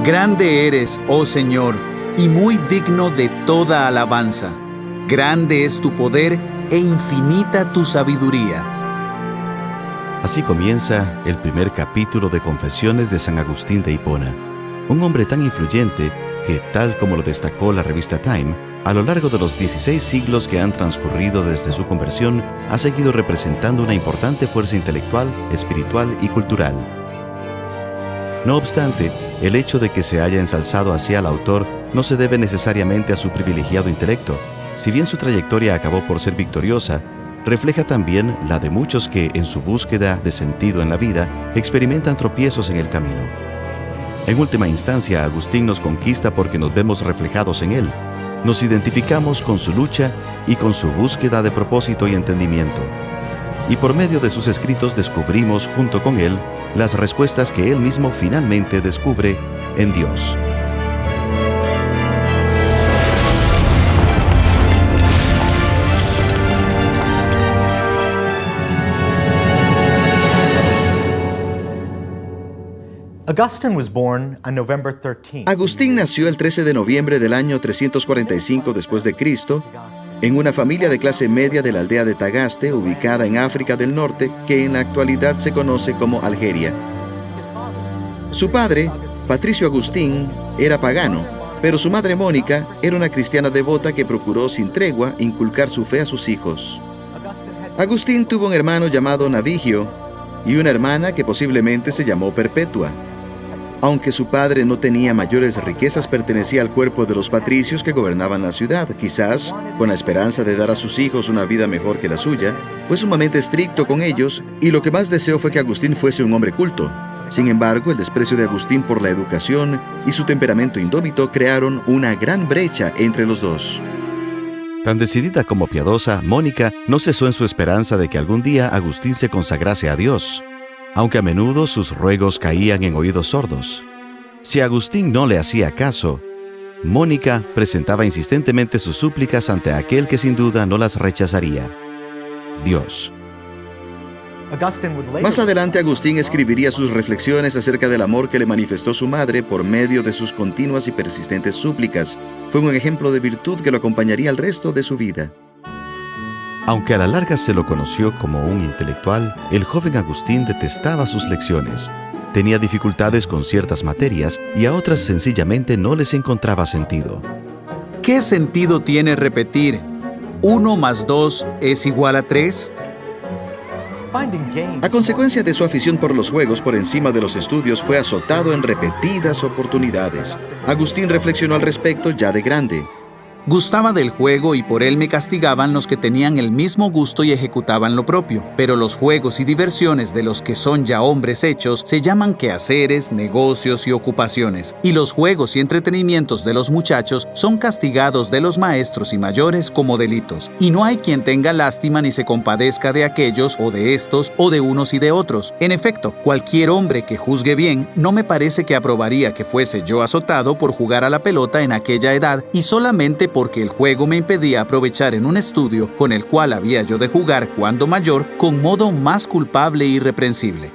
Grande eres, oh Señor, y muy digno de toda alabanza. Grande es tu poder e infinita tu sabiduría. Así comienza el primer capítulo de Confesiones de San Agustín de Hipona, un hombre tan influyente que, tal como lo destacó la revista Time, a lo largo de los 16 siglos que han transcurrido desde su conversión, ha seguido representando una importante fuerza intelectual, espiritual y cultural. No obstante, el hecho de que se haya ensalzado así al autor no se debe necesariamente a su privilegiado intelecto. Si bien su trayectoria acabó por ser victoriosa, refleja también la de muchos que, en su búsqueda de sentido en la vida, experimentan tropiezos en el camino. En última instancia, Agustín nos conquista porque nos vemos reflejados en él. Nos identificamos con su lucha y con su búsqueda de propósito y entendimiento. Y por medio de sus escritos descubrimos, junto con él, las respuestas que él mismo finalmente descubre en Dios. Agustín nació el 13 de noviembre del año 345 después de Cristo en una familia de clase media de la aldea de Tagaste, ubicada en África del Norte, que en la actualidad se conoce como Algeria. Su padre, Patricio Agustín, era pagano, pero su madre Mónica era una cristiana devota que procuró sin tregua inculcar su fe a sus hijos. Agustín tuvo un hermano llamado Navigio y una hermana que posiblemente se llamó Perpetua. Aunque su padre no tenía mayores riquezas, pertenecía al cuerpo de los patricios que gobernaban la ciudad. Quizás, con la esperanza de dar a sus hijos una vida mejor que la suya, fue sumamente estricto con ellos y lo que más deseó fue que Agustín fuese un hombre culto. Sin embargo, el desprecio de Agustín por la educación y su temperamento indómito crearon una gran brecha entre los dos. Tan decidida como piadosa, Mónica no cesó en su esperanza de que algún día Agustín se consagrase a Dios, aunque a menudo sus ruegos caían en oídos sordos. Si Agustín no le hacía caso, Mónica presentaba insistentemente sus súplicas ante aquel que sin duda no las rechazaría: Dios. Más adelante, Agustín escribiría sus reflexiones acerca del amor que le manifestó su madre por medio de sus continuas y persistentes súplicas. Fue un ejemplo de virtud que lo acompañaría el resto de su vida. Aunque a la larga se lo conoció como un intelectual, el joven Agustín detestaba sus lecciones. Tenía dificultades con ciertas materias y a otras sencillamente no les encontraba sentido. ¿Qué sentido tiene repetir 1 más 2 es igual a 3? A consecuencia de su afición por los juegos por encima de los estudios, fue azotado en repetidas oportunidades. Agustín reflexionó al respecto ya de grande. Gustaba del juego y por él me castigaban los que tenían el mismo gusto y ejecutaban lo propio. Pero los juegos y diversiones de los que son ya hombres hechos se llaman quehaceres, negocios y ocupaciones. Y los juegos y entretenimientos de los muchachos son castigados de los maestros y mayores como delitos. Y no hay quien tenga lástima ni se compadezca de aquellos o de estos o de unos y de otros. En efecto, cualquier hombre que juzgue bien no me parece que aprobaría que fuese yo azotado por jugar a la pelota en aquella edad y solamente porque el juego me impedía aprovechar en un estudio con el cual había yo de jugar cuando mayor con modo más culpable e irreprensible.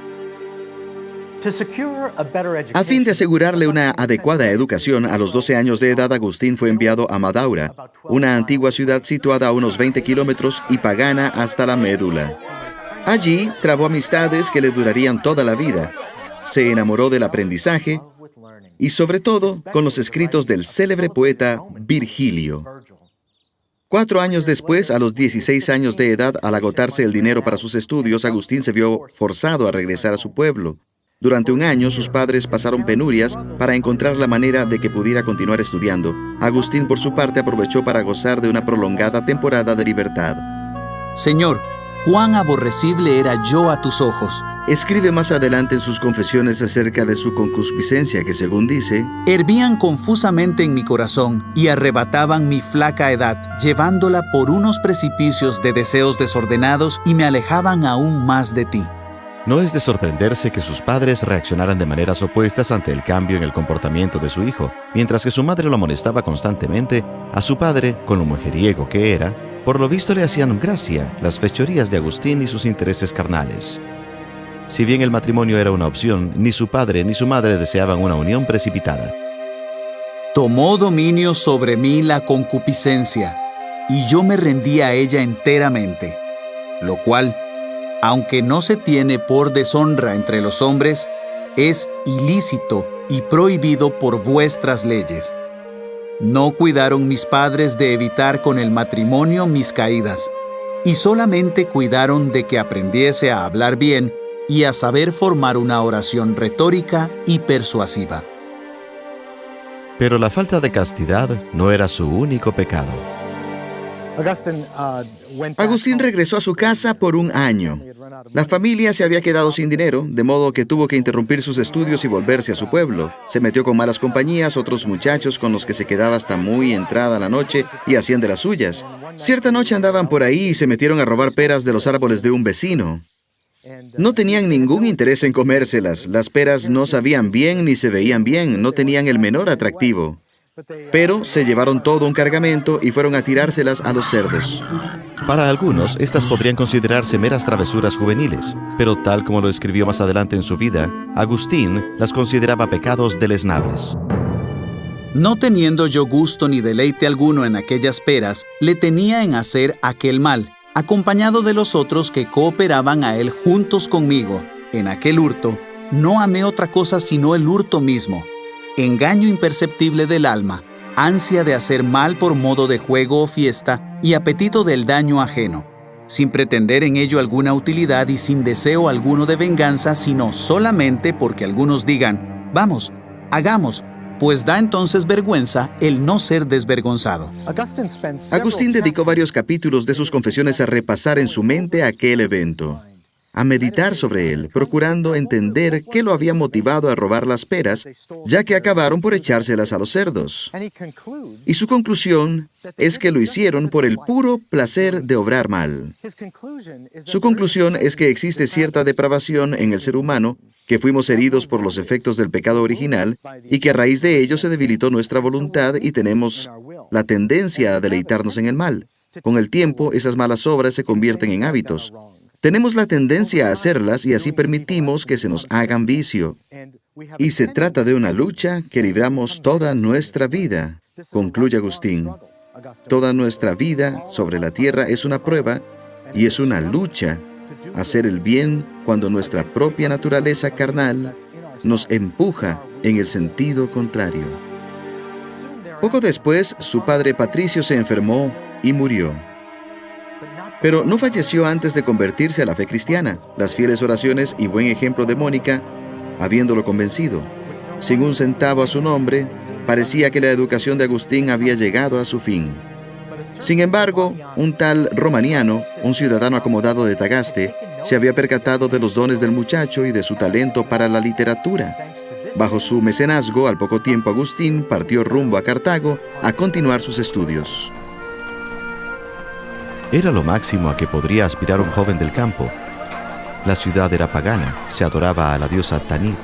A fin de asegurarle una adecuada educación, a los 12 años de edad Agustín fue enviado a Madaura, una antigua ciudad situada a unos 20 kilómetros y pagana hasta la médula. Allí trabó amistades que le durarían toda la vida. Se enamoró del aprendizaje y sobre todo con los escritos del célebre poeta Virgilio. 4 años después, a los 16 años de edad, al agotarse el dinero para sus estudios, Agustín se vio forzado a regresar a su pueblo. Durante un año, sus padres pasaron penurias para encontrar la manera de que pudiera continuar estudiando. Agustín, por su parte, aprovechó para gozar de una prolongada temporada de libertad. Señor, cuán aborrecible era yo a tus ojos. Escribe más adelante en sus confesiones acerca de su concupiscencia que, según dice, hervían confusamente en mi corazón y arrebataban mi flaca edad, llevándola por unos precipicios de deseos desordenados y me alejaban aún más de ti. No es de sorprenderse que sus padres reaccionaran de maneras opuestas ante el cambio en el comportamiento de su hijo. Mientras que su madre lo amonestaba constantemente, a su padre, con lo mujeriego que era, por lo visto le hacían gracia las fechorías de Agustín y sus intereses carnales. Si bien el matrimonio era una opción, ni su padre ni su madre deseaban una unión precipitada. Tomó dominio sobre mí la concupiscencia, y yo me rendí a ella enteramente, lo cual, aunque no se tiene por deshonra entre los hombres, es ilícito y prohibido por vuestras leyes. No cuidaron mis padres de evitar con el matrimonio mis caídas, y solamente cuidaron de que aprendiese a hablar bien y a saber formar una oración retórica y persuasiva. Pero la falta de castidad no era su único pecado. Agustín regresó a su casa por un año. La familia se había quedado sin dinero, de modo que tuvo que interrumpir sus estudios y volverse a su pueblo. Se metió con malas compañías, otros muchachos con los que se quedaba hasta muy entrada la noche y hacían de las suyas. Cierta noche andaban por ahí y se metieron a robar peras de los árboles de un vecino. No tenían ningún interés en comérselas. Las peras no sabían bien ni se veían bien, no tenían el menor atractivo. Pero se llevaron todo un cargamento y fueron a tirárselas a los cerdos. Para algunos, estas podrían considerarse meras travesuras juveniles, pero tal como lo escribió más adelante en su vida, Agustín las consideraba pecados deleznables. No teniendo yo gusto ni deleite alguno en aquellas peras, le tenía en hacer aquel mal, acompañado de los otros que cooperaban a él juntos conmigo. En aquel hurto, no amé otra cosa sino el hurto mismo. Engaño imperceptible del alma, ansia de hacer mal por modo de juego o fiesta y apetito del daño ajeno, sin pretender en ello alguna utilidad y sin deseo alguno de venganza, sino solamente porque algunos digan, vamos, hagamos, pues da entonces vergüenza el no ser desvergonzado. Agustín dedicó varios capítulos de sus confesiones a repasar en su mente aquel evento, a meditar sobre él, procurando entender qué lo había motivado a robar las peras, ya que acabaron por echárselas a los cerdos. Y su conclusión es que lo hicieron por el puro placer de obrar mal. Su conclusión es que existe cierta depravación en el ser humano, que fuimos heridos por los efectos del pecado original y que a raíz de ello se debilitó nuestra voluntad y tenemos la tendencia a deleitarnos en el mal. Con el tiempo, esas malas obras se convierten en hábitos. Tenemos la tendencia a hacerlas y así permitimos que se nos hagan vicio. Y se trata de una lucha que libramos toda nuestra vida, concluye Agustín. Toda nuestra vida sobre la tierra es una prueba y es una lucha. Hacer el bien cuando nuestra propia naturaleza carnal nos empuja en el sentido contrario. Poco después, su padre Patricio se enfermó y murió. Pero no falleció antes de convertirse a la fe cristiana. Las fieles oraciones y buen ejemplo de Mónica, habiéndolo convencido. Sin un centavo a su nombre, parecía que la educación de Agustín había llegado a su fin. Sin embargo, un tal Romaniano, un ciudadano acomodado de Tagaste, se había percatado de los dones del muchacho y de su talento para la literatura. Bajo su mecenazgo, al poco tiempo Agustín partió rumbo a Cartago a continuar sus estudios. Era lo máximo a que podría aspirar un joven del campo. La ciudad era pagana, se adoraba a la diosa Tanit.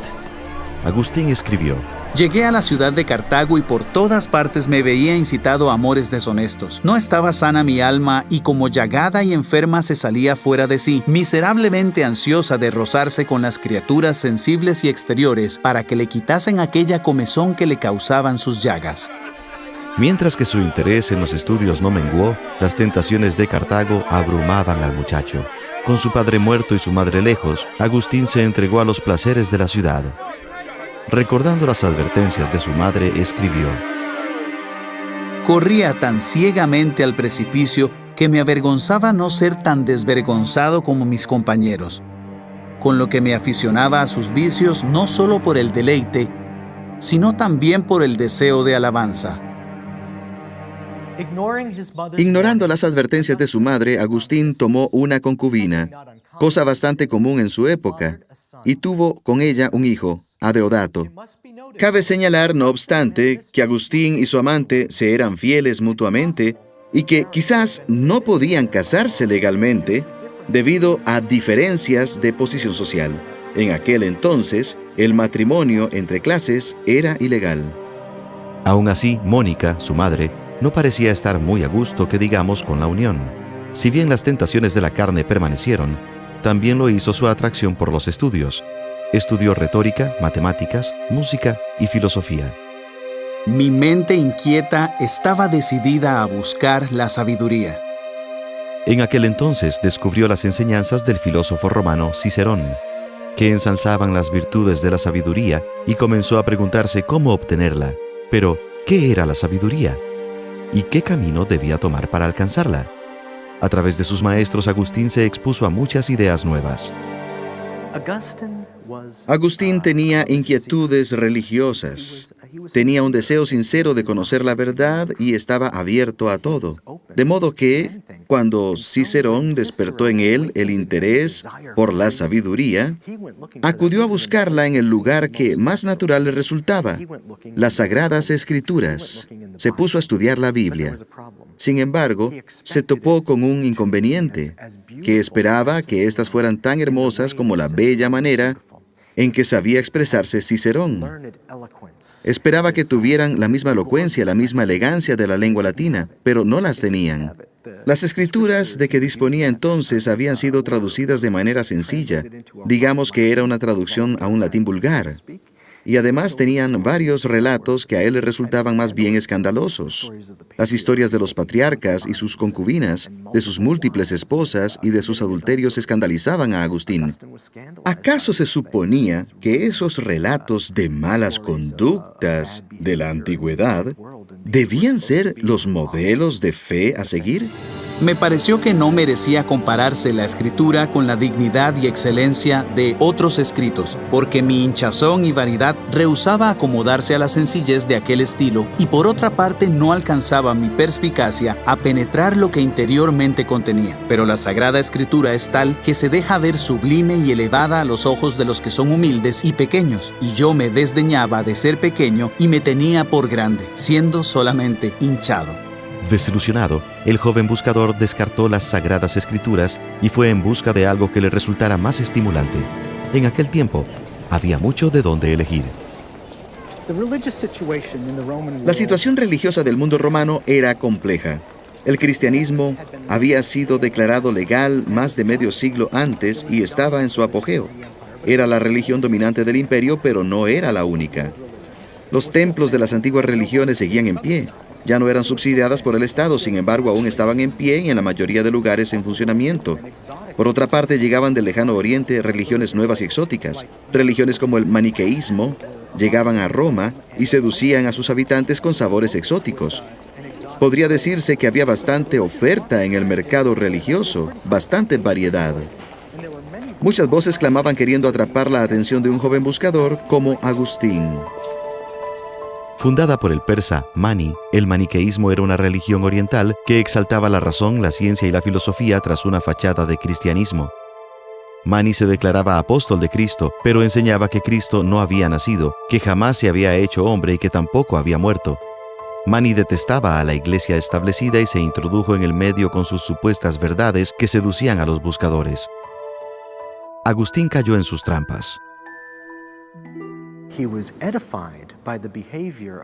Agustín escribió: Llegué a la ciudad de Cartago y por todas partes me veía incitado a amores deshonestos. No estaba sana mi alma y como llagada y enferma se salía fuera de sí, miserablemente ansiosa de rozarse con las criaturas sensibles y exteriores para que le quitasen aquella comezón que le causaban sus llagas. Mientras que su interés en los estudios no menguó, las tentaciones de Cartago abrumaban al muchacho. Con su padre muerto y su madre lejos, Agustín se entregó a los placeres de la ciudad. Recordando las advertencias de su madre, escribió: Corría tan ciegamente al precipicio que me avergonzaba no ser tan desvergonzado como mis compañeros, con lo que me aficionaba a sus vicios no solo por el deleite, sino también por el deseo de alabanza. Ignorando las advertencias de su madre, Agustín tomó una concubina, cosa bastante común en su época, y tuvo con ella un hijo, Adeodato. Cabe señalar, no obstante, que Agustín y su amante se eran fieles mutuamente y que quizás no podían casarse legalmente debido a diferencias de posición social. En aquel entonces, el matrimonio entre clases era ilegal. Aún así, Mónica, su madre, no parecía estar muy a gusto que digamos con la unión. Si bien las tentaciones de la carne permanecieron, también lo hizo su atracción por los estudios. Estudió retórica, matemáticas, música y filosofía. Mi mente inquieta estaba decidida a buscar la sabiduría. En aquel entonces descubrió las enseñanzas del filósofo romano Cicerón, que ensalzaban las virtudes de la sabiduría, y comenzó a preguntarse cómo obtenerla. Pero, ¿qué era la sabiduría? ¿Y qué camino debía tomar para alcanzarla? A través de sus maestros, Agustín se expuso a muchas ideas nuevas. Agustín tenía inquietudes religiosas. Tenía un deseo sincero de conocer la verdad y estaba abierto a todo. De modo que, cuando Cicerón despertó en él el interés por la sabiduría, acudió a buscarla en el lugar que más natural le resultaba, las Sagradas Escrituras. Se puso a estudiar la Biblia. Sin embargo, se topó con un inconveniente, que esperaba que éstas fueran tan hermosas como la bella manera en que sabía expresarse Cicerón. Esperaba que tuvieran la misma elocuencia, la misma elegancia de la lengua latina, pero no las tenían. Las escrituras de que disponía entonces habían sido traducidas de manera sencilla. Digamos que era una traducción a un latín vulgar. Y además tenían varios relatos que a él le resultaban más bien escandalosos. Las historias de los patriarcas y sus concubinas, de sus múltiples esposas y de sus adulterios escandalizaban a Agustín. ¿Acaso se suponía que esos relatos de malas conductas de la antigüedad debían ser los modelos de fe a seguir? Me pareció que no merecía compararse la escritura con la dignidad y excelencia de otros escritos, porque mi hinchazón y vanidad rehusaba acomodarse a la sencillez de aquel estilo, y por otra parte no alcanzaba mi perspicacia a penetrar lo que interiormente contenía. Pero la Sagrada Escritura es tal que se deja ver sublime y elevada a los ojos de los que son humildes y pequeños, y yo me desdeñaba de ser pequeño y me tenía por grande, siendo solamente hinchado. Desilusionado, el joven buscador descartó las Sagradas Escrituras y fue en busca de algo que le resultara más estimulante. En aquel tiempo, había mucho de dónde elegir. La situación religiosa del mundo romano era compleja. El cristianismo había sido declarado legal más de medio siglo antes y estaba en su apogeo. Era la religión dominante del imperio, pero no era la única. Los templos de las antiguas religiones seguían en pie. Ya no eran subsidiadas por el Estado, sin embargo, aún estaban en pie y en la mayoría de lugares en funcionamiento. Por otra parte, llegaban del lejano oriente religiones nuevas y exóticas. Religiones como el maniqueísmo llegaban a Roma y seducían a sus habitantes con sabores exóticos. Podría decirse que había bastante oferta en el mercado religioso, bastante variedad. Muchas voces clamaban queriendo atrapar la atención de un joven buscador como Agustín. Fundada por el persa Mani, el maniqueísmo era una religión oriental que exaltaba la razón, la ciencia y la filosofía tras una fachada de cristianismo. Mani se declaraba apóstol de Cristo, pero enseñaba que Cristo no había nacido, que jamás se había hecho hombre y que tampoco había muerto. Mani detestaba a la iglesia establecida y se introdujo en el medio con sus supuestas verdades que seducían a los buscadores. Agustín cayó en sus trampas.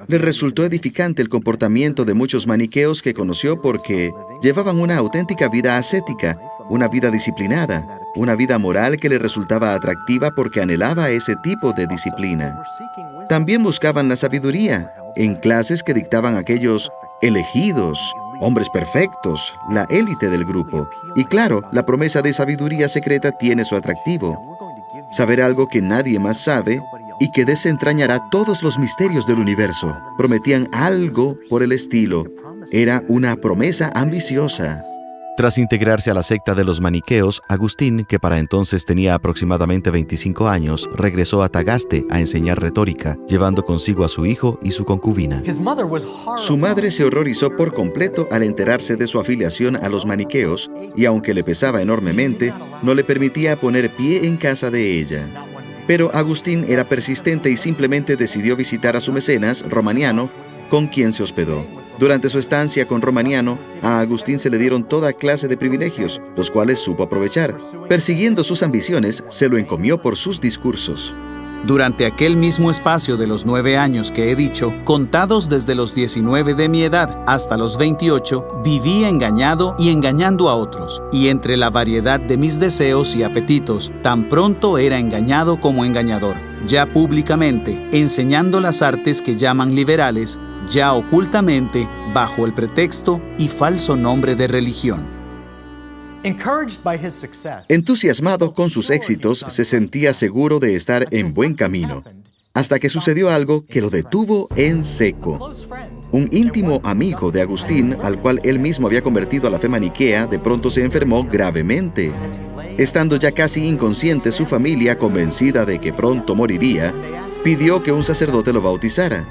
Le resultó edificante el comportamiento de muchos maniqueos que conoció porque llevaban una auténtica vida ascética, una vida disciplinada, una vida moral que le resultaba atractiva porque anhelaba ese tipo de disciplina. También buscaban la sabiduría en clases que dictaban aquellos elegidos, hombres perfectos, la élite del grupo. Y claro, la promesa de sabiduría secreta tiene su atractivo. Saber algo que nadie más sabe y que desentrañará todos los misterios del universo. Prometían algo por el estilo. Era una promesa ambiciosa. Tras integrarse a la secta de los maniqueos, Agustín, que para entonces tenía aproximadamente 25 años, regresó a Tagaste a enseñar retórica, llevando consigo a su hijo y su concubina. Su madre se horrorizó por completo al enterarse de su afiliación a los maniqueos y, aunque le pesaba enormemente, no le permitía poner pie en casa de ella. Pero Agustín era persistente y simplemente decidió visitar a su mecenas, Romaniano, con quien se hospedó. Durante su estancia con Romaniano, a Agustín se le dieron toda clase de privilegios, los cuales supo aprovechar. Persiguiendo sus ambiciones, se lo encomió por sus discursos. Durante aquel mismo espacio de los 9 años que he dicho, contados desde los 19 de mi edad hasta los 28, viví engañado y engañando a otros, y entre la variedad de mis deseos y apetitos, tan pronto era engañado como engañador, ya públicamente, enseñando las artes que llaman liberales, ya ocultamente, bajo el pretexto y falso nombre de religión. Entusiasmado con sus éxitos, se sentía seguro de estar en buen camino, hasta que sucedió algo que lo detuvo en seco. Un íntimo amigo de Agustín, al cual él mismo había convertido a la fe maniquea, de pronto se enfermó gravemente. Estando ya casi inconsciente, su familia, convencida de que pronto moriría, pidió que un sacerdote lo bautizara.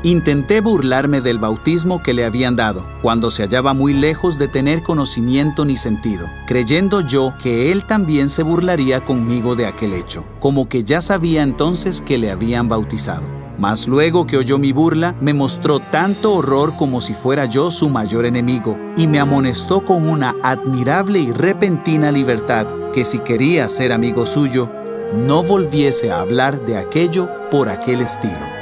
Intenté burlarme del bautismo que le habían dado, cuando se hallaba muy lejos de tener conocimiento ni sentido, creyendo yo que él también se burlaría conmigo de aquel hecho, como que ya sabía entonces que le habían bautizado. Mas luego que oyó mi burla, me mostró tanto horror como si fuera yo su mayor enemigo, y me amonestó con una admirable y repentina libertad, que si quería ser amigo suyo, no volviese a hablar de aquello por aquel estilo.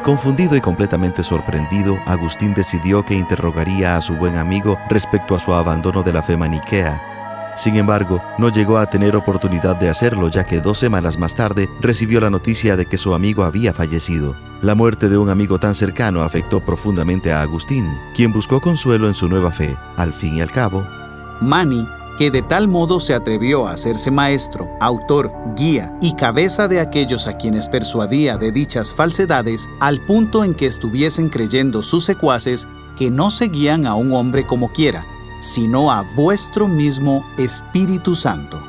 Confundido y completamente sorprendido, Agustín decidió que interrogaría a su buen amigo respecto a su abandono de la fe maniquea. Sin embargo, no llegó a tener oportunidad de hacerlo, ya que 2 semanas más tarde recibió la noticia de que su amigo había fallecido. La muerte de un amigo tan cercano afectó profundamente a Agustín, quien buscó consuelo en su nueva fe. Al fin y al cabo, Mani, que de tal modo se atrevió a hacerse maestro, autor, guía y cabeza de aquellos a quienes persuadía de dichas falsedades, al punto en que estuviesen creyendo sus secuaces que no seguían a un hombre como quiera, sino a vuestro mismo Espíritu Santo.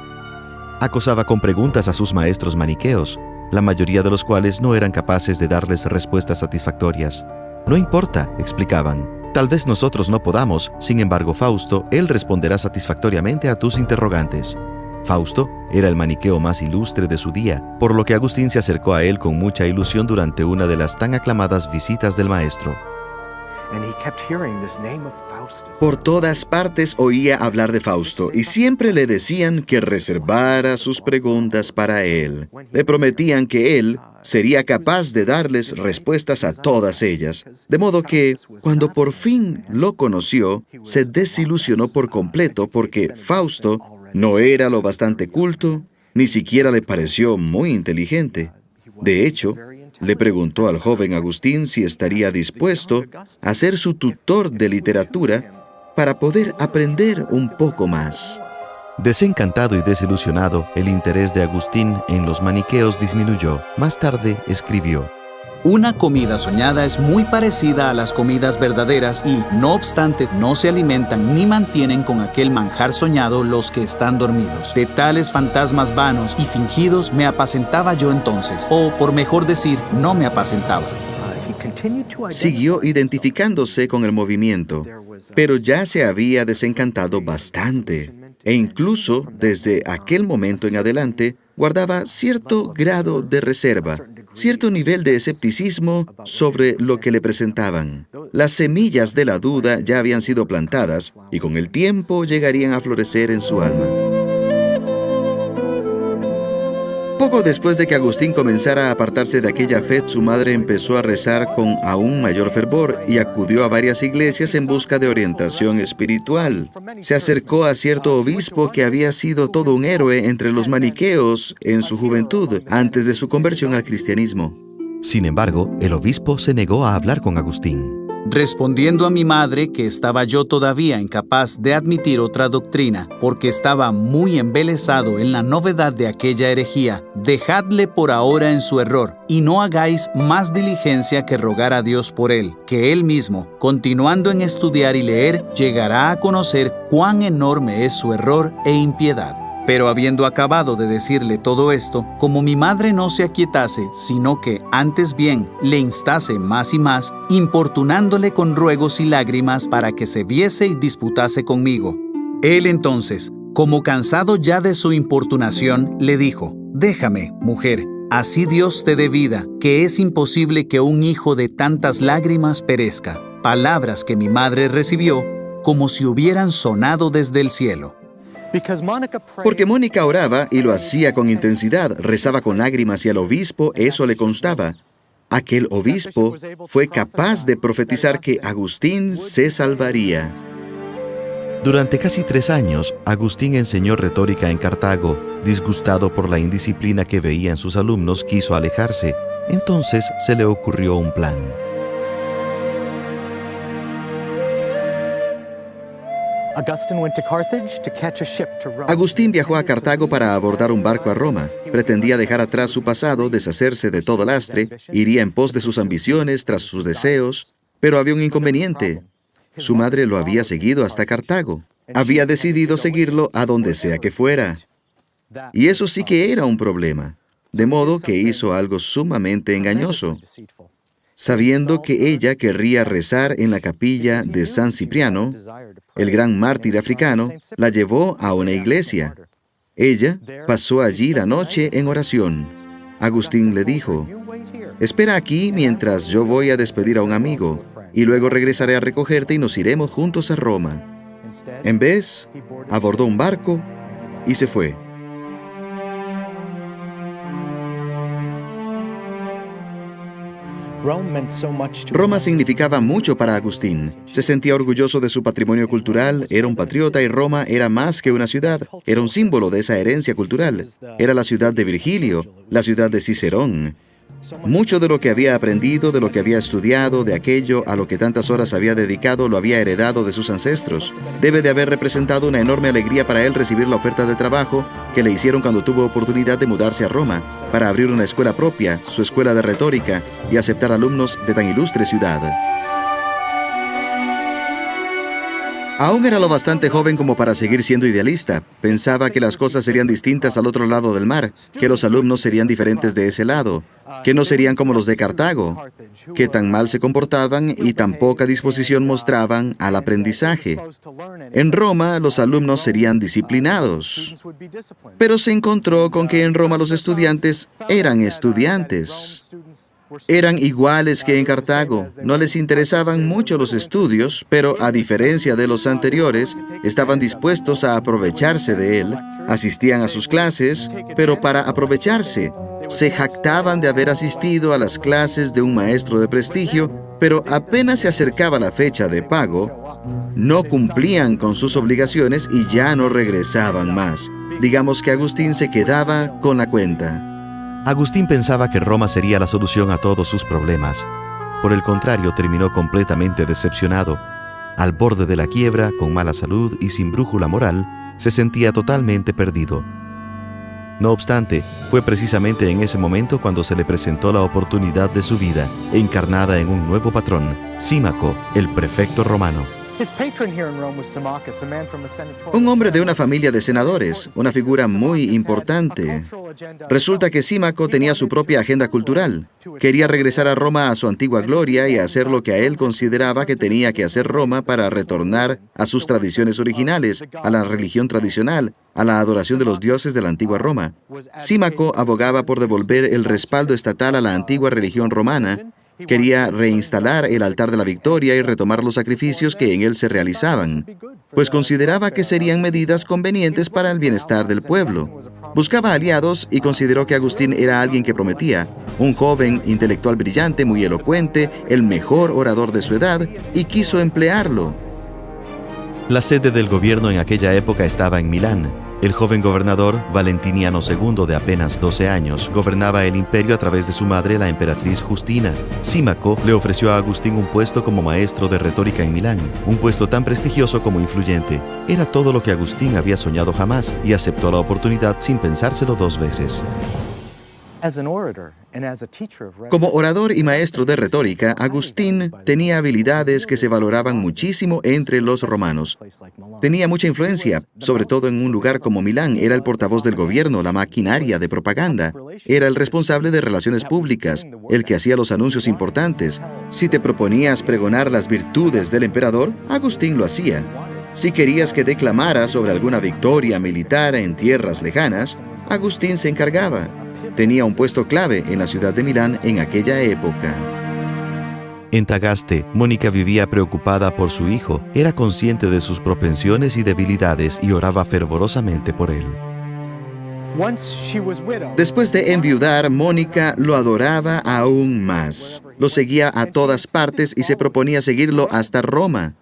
acosaba con preguntas a sus maestros maniqueos, la mayoría de los cuales no eran capaces de darles respuestas satisfactorias. No importa, explicaban. Tal vez nosotros no podamos, sin embargo, Fausto, él responderá satisfactoriamente a tus interrogantes. Fausto era el maniqueo más ilustre de su día, por lo que Agustín se acercó a él con mucha ilusión durante una de las tan aclamadas visitas del maestro. Por todas partes oía hablar de Fausto y siempre le decían que reservara sus preguntas para él. Le prometían que él sería capaz de darles respuestas a todas ellas. De modo que, cuando por fin lo conoció, se desilusionó por completo porque Fausto no era lo bastante culto, ni siquiera le pareció muy inteligente. De hecho, le preguntó al joven Agustín si estaría dispuesto a ser su tutor de literatura para poder aprender un poco más. Desencantado y desilusionado, el interés de Agustín en los maniqueos disminuyó. Más tarde escribió: Una comida soñada es muy parecida a las comidas verdaderas y, no obstante, no se alimentan ni mantienen con aquel manjar soñado los que están dormidos. De tales fantasmas vanos y fingidos me apacentaba yo entonces, o por mejor decir, no me apacentaba. Siguió identificándose con el movimiento, pero ya se había desencantado bastante, e incluso desde aquel momento en adelante guardaba cierto grado de reserva, cierto nivel de escepticismo sobre lo que le presentaban. Las semillas de la duda ya habían sido plantadas y con el tiempo llegarían a florecer en su alma. Poco después de que Agustín comenzara a apartarse de aquella fe, su madre empezó a rezar con aún mayor fervor y acudió a varias iglesias en busca de orientación espiritual. Se acercó a cierto obispo que había sido todo un héroe entre los maniqueos en su juventud, antes de su conversión al cristianismo. Sin embargo, el obispo se negó a hablar con Agustín. Respondiendo a mi madre que estaba yo todavía incapaz de admitir otra doctrina, porque estaba muy embelesado en la novedad de aquella herejía, dejadle por ahora en su error, y no hagáis más diligencia que rogar a Dios por él, que él mismo, continuando en estudiar y leer, llegará a conocer cuán enorme es su error e impiedad. Pero habiendo acabado de decirle todo esto, como mi madre no se aquietase, sino que antes bien le instase más y más, importunándole con ruegos y lágrimas para que se viese y disputase conmigo. Él entonces, como cansado ya de su importunación, le dijo: Déjame, mujer, así Dios te dé vida, que es imposible que un hijo de tantas lágrimas perezca. Palabras que mi madre recibió como si hubieran sonado desde el cielo. Porque Mónica oraba y lo hacía con intensidad, rezaba con lágrimas y al obispo eso le constaba. Aquel obispo fue capaz de profetizar que Agustín se salvaría. Durante casi 3 años, Agustín enseñó retórica en Cartago. Disgustado por la indisciplina que veía en sus alumnos, quiso alejarse. Entonces se le ocurrió un plan. Agustín viajó a Cartago para abordar un barco a Roma. Pretendía dejar atrás su pasado, deshacerse de todo lastre, iría en pos de sus ambiciones, tras sus deseos. Pero había un inconveniente. Su madre lo había seguido hasta Cartago. Había decidido seguirlo a donde sea que fuera. Y eso sí que era un problema. De modo que hizo algo sumamente engañoso. Sabiendo que ella querría rezar en la capilla de San Cipriano, el gran mártir africano, la llevó a una iglesia. Ella pasó allí la noche en oración. Agustín le dijo: «Espera aquí mientras yo voy a despedir a un amigo, y luego regresaré a recogerte y nos iremos juntos a Roma». En vez, abordó un barco y se fue. Roma significaba mucho para Agustín. Se sentía orgulloso de su patrimonio cultural, era un patriota y Roma era más que una ciudad, era un símbolo de esa herencia cultural. Era la ciudad de Virgilio, la ciudad de Cicerón. Mucho de lo que había aprendido, de lo que había estudiado, de aquello a lo que tantas horas había dedicado, lo había heredado de sus ancestros. Debe de haber representado una enorme alegría para él recibir la oferta de trabajo que le hicieron cuando tuvo oportunidad de mudarse a Roma, para abrir una escuela propia, su escuela de retórica, y aceptar alumnos de tan ilustre ciudad. Aún era lo bastante joven como para seguir siendo idealista. Pensaba que las cosas serían distintas al otro lado del mar, que los alumnos serían diferentes de ese lado, que no serían como los de Cartago, que tan mal se comportaban y tan poca disposición mostraban al aprendizaje. En Roma, los alumnos serían disciplinados. Pero se encontró con que en Roma los estudiantes eran estudiantes. Eran iguales que en Cartago. No les interesaban mucho los estudios, pero a diferencia de los anteriores, estaban dispuestos a aprovecharse de él. Asistían a sus clases, pero para aprovecharse. Se jactaban de haber asistido a las clases de un maestro de prestigio, pero apenas se acercaba la fecha de pago, no cumplían con sus obligaciones y ya no regresaban más. Digamos que Agustín se quedaba con la cuenta. Agustín pensaba que Roma sería la solución a todos sus problemas. Por el contrario, terminó completamente decepcionado. Al borde de la quiebra, con mala salud y sin brújula moral, se sentía totalmente perdido. No obstante, fue precisamente en ese momento cuando se le presentó la oportunidad de su vida, encarnada en un nuevo patrón, Símaco, el prefecto romano. Un hombre de una familia de senadores, una figura muy importante. Resulta que Símaco tenía su propia agenda cultural. Quería regresar a Roma a su antigua gloria y hacer lo que a él consideraba que tenía que hacer Roma para retornar a sus tradiciones originales, a la religión tradicional, a la adoración de los dioses de la antigua Roma. Símaco abogaba por devolver el respaldo estatal a la antigua religión romana. Quería reinstalar el altar de la victoria y retomar los sacrificios que en él se realizaban, pues consideraba que serían medidas convenientes para el bienestar del pueblo. Buscaba aliados y consideró que Agustín era alguien que prometía, un joven intelectual brillante, muy elocuente, el mejor orador de su edad, y quiso emplearlo. La sede del gobierno en aquella época estaba en Milán. El joven gobernador, Valentiniano II, de apenas 12 años, gobernaba el imperio a través de su madre, la emperatriz Justina. Símaco le ofreció a Agustín un puesto como maestro de retórica en Milán, un puesto tan prestigioso como influyente. Era todo lo que Agustín había soñado jamás y aceptó la oportunidad sin pensárselo 2 veces. Como orador y maestro de retórica, Agustín tenía habilidades que se valoraban muchísimo entre los romanos. Tenía mucha influencia, sobre todo en un lugar como Milán. Era el portavoz del gobierno, la maquinaria de propaganda. Era el responsable de relaciones públicas, el que hacía los anuncios importantes. Si te proponías pregonar las virtudes del emperador, Agustín lo hacía. Si querías que declamara sobre alguna victoria militar en tierras lejanas, Agustín se encargaba. Tenía un puesto clave en la ciudad de Milán en aquella época. En Tagaste, Mónica vivía preocupada por su hijo, era consciente de sus propensiones y debilidades y oraba fervorosamente por él. Después de enviudar, Mónica lo adoraba aún más. Lo seguía a todas partes y se proponía seguirlo hasta Roma.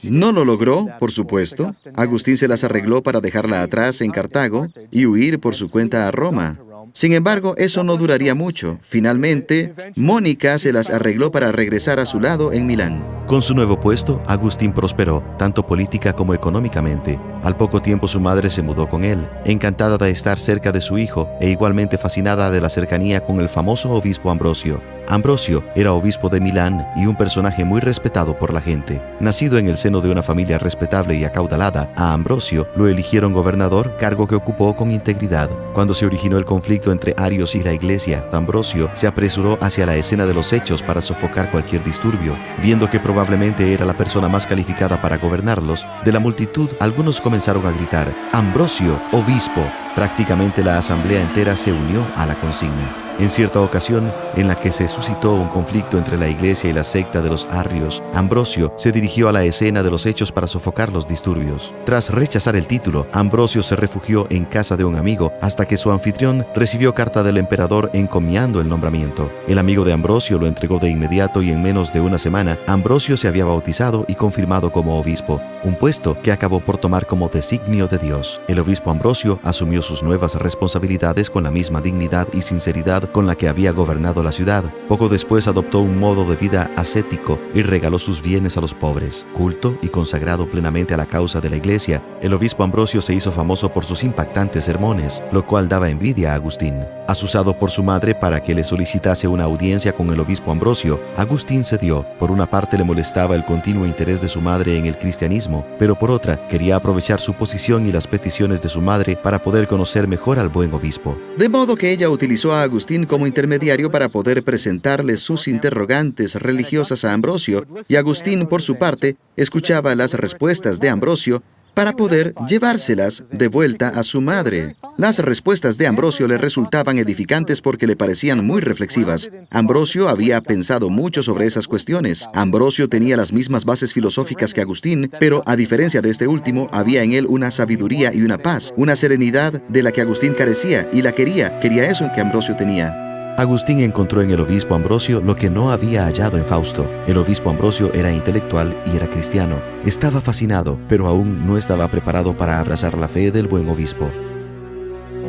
No lo logró, por supuesto. Agustín se las arregló para dejarla atrás en Cartago y huir por su cuenta a Roma. Sin embargo, eso no duraría mucho. Finalmente, Mónica se las arregló para regresar a su lado en Milán. Con su nuevo puesto, Agustín prosperó, tanto política como económicamente. Al poco tiempo su madre se mudó con él, encantada de estar cerca de su hijo e igualmente fascinada de la cercanía con el famoso obispo Ambrosio. Ambrosio era obispo de Milán y un personaje muy respetado por la gente. Nacido en el seno de una familia respetable y acaudalada, a Ambrosio lo eligieron gobernador, cargo que ocupó con integridad. Cuando se originó el conflicto entre arios y la iglesia, Ambrosio se apresuró hacia la escena de los hechos para sofocar cualquier disturbio. Viendo que probablemente era la persona más calificada para gobernarlos, de la multitud algunos comenzaron a gritar: «¡Ambrosio, obispo!». Prácticamente la asamblea entera se unió a la consigna. En cierta ocasión, en la que se suscitó un conflicto entre la iglesia y la secta de los arrios, Ambrosio se dirigió a la escena de los hechos para sofocar los disturbios. Tras rechazar el título, Ambrosio se refugió en casa de un amigo hasta que su anfitrión recibió carta del emperador encomiando el nombramiento. El amigo de Ambrosio lo entregó de inmediato y en menos de una semana, Ambrosio se había bautizado y confirmado como obispo, un puesto que acabó por tomar como designio de Dios. El obispo Ambrosio asumió sus nuevas responsabilidades con la misma dignidad y sinceridad con la que había gobernado la ciudad. Poco después adoptó un modo de vida ascético y regaló sus bienes a los pobres. Culto y consagrado plenamente a la causa de la iglesia, el obispo Ambrosio se hizo famoso por sus impactantes sermones, lo cual daba envidia a Agustín. Asusado por su madre para que le solicitase una audiencia con el obispo Ambrosio, Agustín cedió. Por una parte le molestaba el continuo interés de su madre en el cristianismo, pero por otra quería aprovechar su posición y las peticiones de su madre para poder conocer mejor al buen obispo. De modo que ella utilizó a Agustín como intermediario para poder presentarle sus interrogantes religiosas a Ambrosio, y Agustín, por su parte, escuchaba las respuestas de Ambrosio para poder llevárselas de vuelta a su madre. Las respuestas de Ambrosio le resultaban edificantes porque le parecían muy reflexivas. Ambrosio había pensado mucho sobre esas cuestiones. Ambrosio tenía las mismas bases filosóficas que Agustín, pero a diferencia de este último, había en él una sabiduría y una paz, una serenidad de la que Agustín carecía y la quería eso que Ambrosio tenía. Agustín encontró en el obispo Ambrosio lo que no había hallado en Fausto. El obispo Ambrosio era intelectual y era cristiano. Estaba fascinado, pero aún no estaba preparado para abrazar la fe del buen obispo.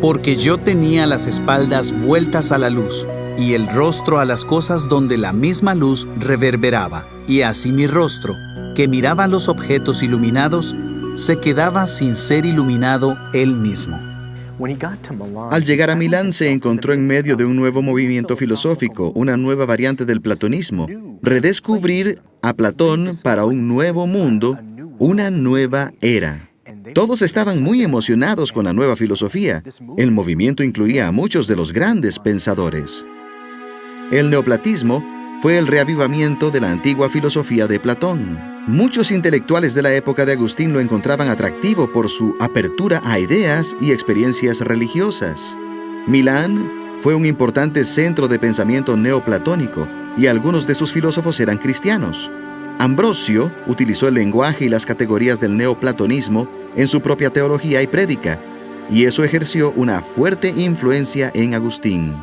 Porque yo tenía las espaldas vueltas a la luz, y el rostro a las cosas donde la misma luz reverberaba, y así mi rostro, que miraba los objetos iluminados, se quedaba sin ser iluminado él mismo. Al llegar a Milán se encontró en medio de un nuevo movimiento filosófico, una nueva variante del platonismo. Redescubrir a Platón para un nuevo mundo, una nueva era. Todos estaban muy emocionados con la nueva filosofía. El movimiento incluía a muchos de los grandes pensadores. El neoplatismo fue el reavivamiento de la antigua filosofía de Platón. Muchos intelectuales de la época de Agustín lo encontraban atractivo por su apertura a ideas y experiencias religiosas. Milán fue un importante centro de pensamiento neoplatónico y algunos de sus filósofos eran cristianos. Ambrosio utilizó el lenguaje y las categorías del neoplatonismo en su propia teología y prédica, y eso ejerció una fuerte influencia en Agustín.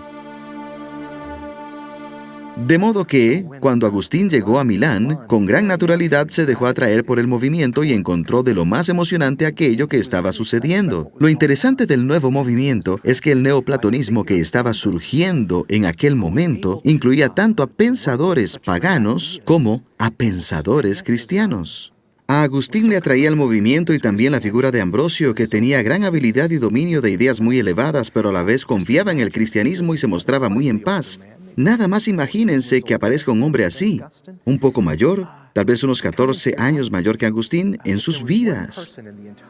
De modo que, cuando Agustín llegó a Milán, con gran naturalidad se dejó atraer por el movimiento y encontró de lo más emocionante aquello que estaba sucediendo. Lo interesante del nuevo movimiento es que el neoplatonismo que estaba surgiendo en aquel momento incluía tanto a pensadores paganos como a pensadores cristianos. A Agustín le atraía el movimiento y también la figura de Ambrosio, que tenía gran habilidad y dominio de ideas muy elevadas, pero a la vez confiaba en el cristianismo y se mostraba muy en paz. Nada más imagínense que aparezca un hombre así, un poco mayor, tal vez unos 14 años mayor que Agustín, en sus vidas.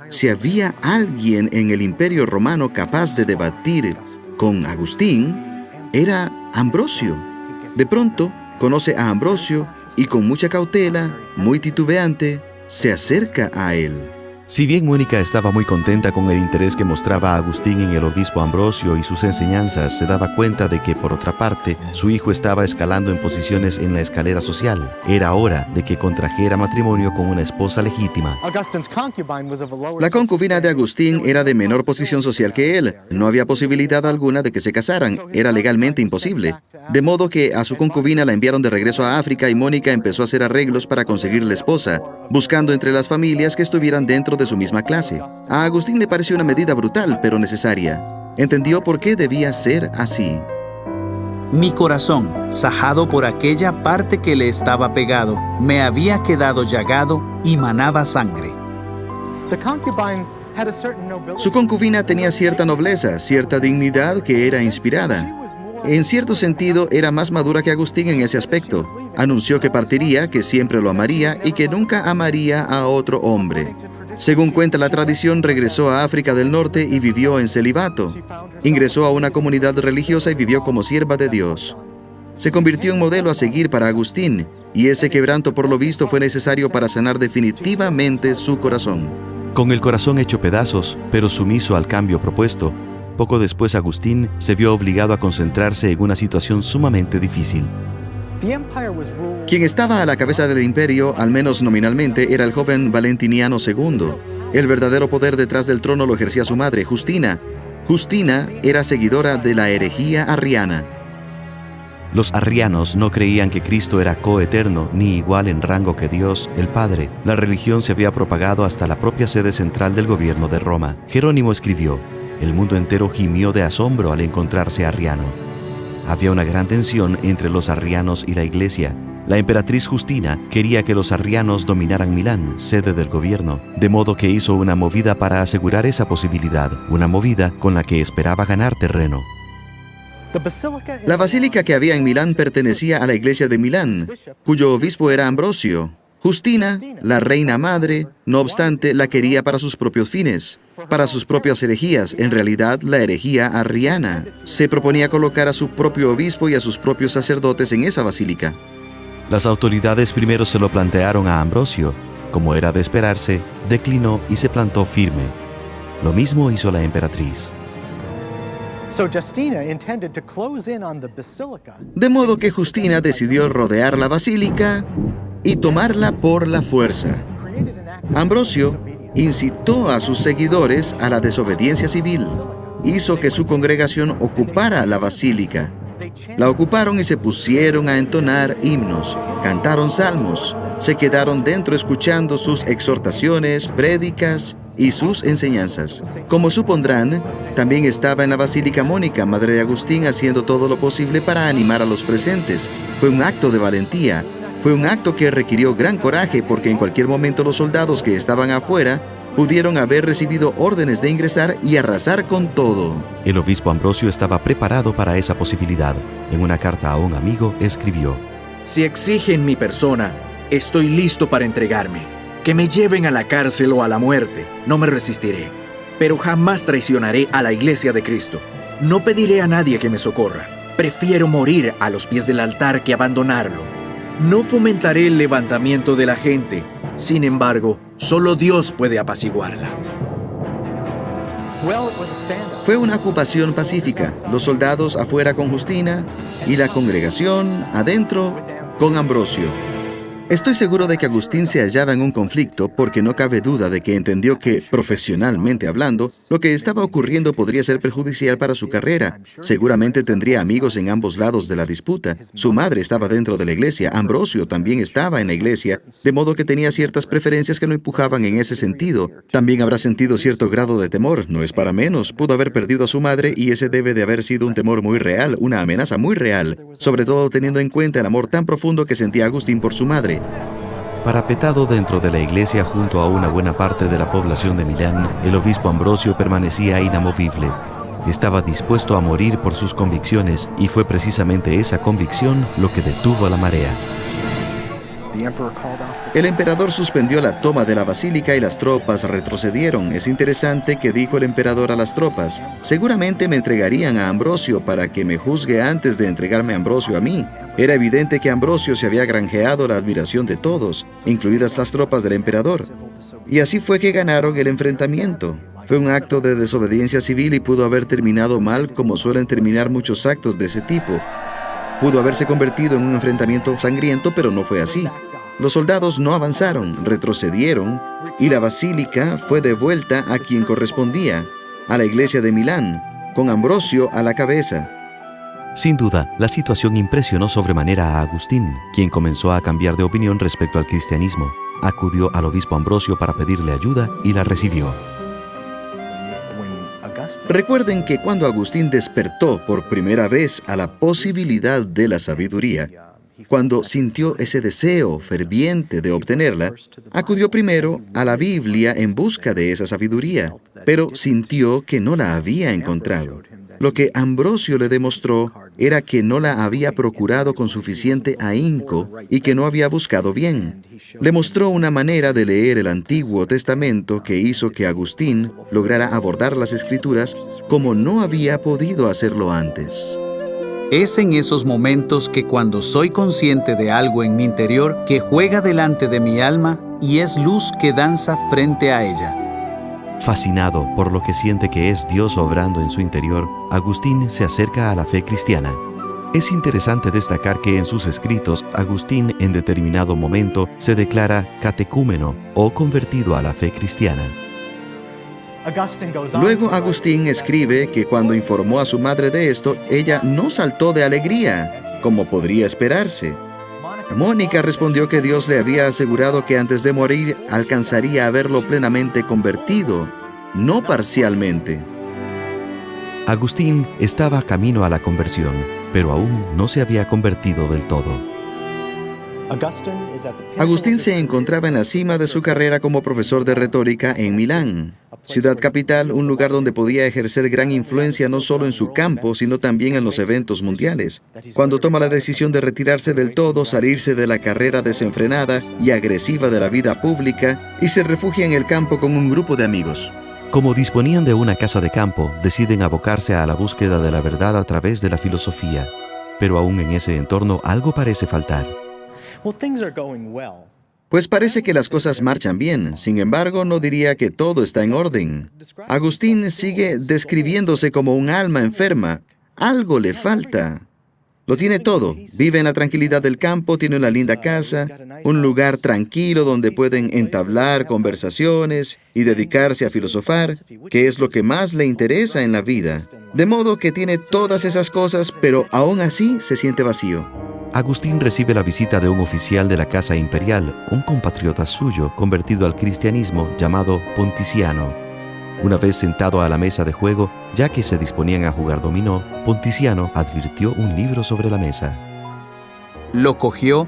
Si había alguien en el Imperio Romano capaz de debatir con Agustín, era Ambrosio. De pronto, conoce a Ambrosio y con mucha cautela, muy titubeante, se acerca a él. Si bien Mónica estaba muy contenta con el interés que mostraba Agustín en el obispo Ambrosio y sus enseñanzas, se daba cuenta de que, por otra parte, su hijo estaba escalando en posiciones en la escalera social. Era hora de que contrajera matrimonio con una esposa legítima. La concubina de Agustín era de menor posición social que él. No había posibilidad alguna de que se casaran. Era legalmente imposible. De modo que a su concubina la enviaron de regreso a África y Mónica empezó a hacer arreglos para conseguirle esposa, buscando entre las familias que estuvieran dentro de su misma clase. A Agustín le pareció una medida brutal, pero necesaria. Entendió por qué debía ser así. Mi corazón, sajado por aquella parte que le estaba pegado, me había quedado llagado y manaba sangre. Su concubina tenía cierta nobleza, cierta dignidad que era inspirada. En cierto sentido, era más madura que Agustín en ese aspecto. Anunció que partiría, que siempre lo amaría y que nunca amaría a otro hombre. Según cuenta la tradición, regresó a África del Norte y vivió en celibato. Ingresó a una comunidad religiosa y vivió como sierva de Dios. Se convirtió en modelo a seguir para Agustín, y ese quebranto por lo visto fue necesario para sanar definitivamente su corazón. Con el corazón hecho pedazos, pero sumiso al cambio propuesto, poco después Agustín se vio obligado a concentrarse en una situación sumamente difícil. Quien estaba a la cabeza del imperio, al menos nominalmente, era el joven Valentiniano II. El verdadero poder detrás del trono lo ejercía su madre, Justina. Justina era seguidora de la herejía arriana. Los arrianos no creían que Cristo era coeterno ni igual en rango que Dios, el Padre. La religión se había propagado hasta la propia sede central del gobierno de Roma. Jerónimo escribió: "El mundo entero gimió de asombro al encontrarse arriano". Había una gran tensión entre los arrianos y la Iglesia. La emperatriz Justina quería que los arrianos dominaran Milán, sede del gobierno, de modo que hizo una movida para asegurar esa posibilidad, una movida con la que esperaba ganar terreno. La basílica que había en Milán pertenecía a la iglesia de Milán, cuyo obispo era Ambrosio. Justina, la reina madre, no obstante, la quería para sus propios fines, para sus propias herejías, en realidad la herejía arriana. Se proponía colocar a su propio obispo y a sus propios sacerdotes en esa basílica. Las autoridades primero se lo plantearon a Ambrosio. Como era de esperarse, declinó y se plantó firme. Lo mismo hizo la emperatriz. De modo que Justina decidió rodear la basílica y tomarla por la fuerza. Ambrosio incitó a sus seguidores a la desobediencia civil. Hizo que su congregación ocupara la basílica. La ocuparon y se pusieron a entonar himnos, cantaron salmos, se quedaron dentro escuchando sus exhortaciones, prédicas y sus enseñanzas. Como supondrán, también estaba en la basílica Mónica, madre de Agustín, haciendo todo lo posible para animar a los presentes. Fue un acto de valentía. Fue un acto que requirió gran coraje porque en cualquier momento los soldados que estaban afuera pudieron haber recibido órdenes de ingresar y arrasar con todo. El obispo Ambrosio estaba preparado para esa posibilidad. En una carta a un amigo escribió: "Si exigen mi persona, estoy listo para entregarme. Que me lleven a la cárcel o a la muerte, no me resistiré. Pero jamás traicionaré a la Iglesia de Cristo. No pediré a nadie que me socorra. Prefiero morir a los pies del altar que abandonarlo. No fomentaré el levantamiento de la gente. Sin embargo, solo Dios puede apaciguarla". Fue una ocupación pacífica, los soldados afuera con Justina y la congregación adentro con Ambrosio. Estoy seguro de que Agustín se hallaba en un conflicto porque no cabe duda de que entendió que, profesionalmente hablando, lo que estaba ocurriendo podría ser perjudicial para su carrera. Seguramente tendría amigos en ambos lados de la disputa. Su madre estaba dentro de la iglesia, Ambrosio también estaba en la iglesia, de modo que tenía ciertas preferencias que lo empujaban en ese sentido. También habrá sentido cierto grado de temor, no es para menos. Pudo haber perdido a su madre y ese debe de haber sido un temor muy real, una amenaza muy real, sobre todo teniendo en cuenta el amor tan profundo que sentía Agustín por su madre. Parapetado dentro de la iglesia junto a una buena parte de la población de Milán, el obispo Ambrosio permanecía inamovible. Estaba dispuesto a morir por sus convicciones y fue precisamente esa convicción lo que detuvo a la marea. El emperador suspendió la toma de la basílica y las tropas retrocedieron. Es interesante que dijo el emperador a las tropas: seguramente me entregarían a Ambrosio para que me juzgue antes de entregarme a Ambrosio a mí. Era evidente que Ambrosio se había granjeado la admiración de todos, incluidas las tropas del emperador. Y así fue que ganaron el enfrentamiento. Fue un acto de desobediencia civil y pudo haber terminado mal, como suelen terminar muchos actos de ese tipo. Pudo haberse convertido en un enfrentamiento sangriento, pero no fue así. Los soldados no avanzaron, retrocedieron, y la basílica fue devuelta a quien correspondía, a la iglesia de Milán, con Ambrosio a la cabeza. Sin duda, la situación impresionó sobremanera a Agustín, quien comenzó a cambiar de opinión respecto al cristianismo. Acudió al obispo Ambrosio para pedirle ayuda y la recibió. Recuerden que cuando Agustín despertó por primera vez a la posibilidad de la sabiduría, cuando sintió ese deseo ferviente de obtenerla, acudió primero a la Biblia en busca de esa sabiduría, pero sintió que no la había encontrado. Lo que Ambrosio le demostró era que no la había procurado con suficiente ahínco y que no había buscado bien. Le mostró una manera de leer el Antiguo Testamento que hizo que Agustín lograra abordar las Escrituras como no había podido hacerlo antes. Es en esos momentos que cuando soy consciente de algo en mi interior que juega delante de mi alma y es luz que danza frente a ella. Fascinado por lo que siente que es Dios obrando en su interior, Agustín se acerca a la fe cristiana. Es interesante destacar que en sus escritos, Agustín en determinado momento se declara catecúmeno o convertido a la fe cristiana. Luego Agustín escribe que cuando informó a su madre de esto, ella no saltó de alegría, como podría esperarse. Mónica respondió que Dios le había asegurado que antes de morir alcanzaría a verlo plenamente convertido, no parcialmente. Agustín estaba camino a la conversión, pero aún no se había convertido del todo. Agustín se encontraba en la cima de su carrera como profesor de retórica en Milán, ciudad capital, un lugar donde podía ejercer gran influencia no solo en su campo, sino también en los eventos mundiales. Cuando toma la decisión de retirarse del todo, salirse de la carrera desenfrenada y agresiva de la vida pública, y se refugia en el campo con un grupo de amigos. Como disponían de una casa de campo, deciden abocarse a la búsqueda de la verdad a través de la filosofía. Pero aún en ese entorno algo parece faltar. Pues parece que las cosas marchan bien, sin embargo, no diría que todo está en orden. Agustín sigue describiéndose como un alma enferma. Algo le falta. Lo tiene todo. Vive en la tranquilidad del campo, tiene una linda casa, un lugar tranquilo donde pueden entablar conversaciones y dedicarse a filosofar, que es lo que más le interesa en la vida. De modo que tiene todas esas cosas, pero aún así se siente vacío. Agustín recibe la visita de un oficial de la Casa Imperial, un compatriota suyo convertido al cristianismo llamado Ponticiano. Una vez sentado a la mesa de juego, ya que se disponían a jugar dominó, Ponticiano advirtió un libro sobre la mesa. Lo cogió,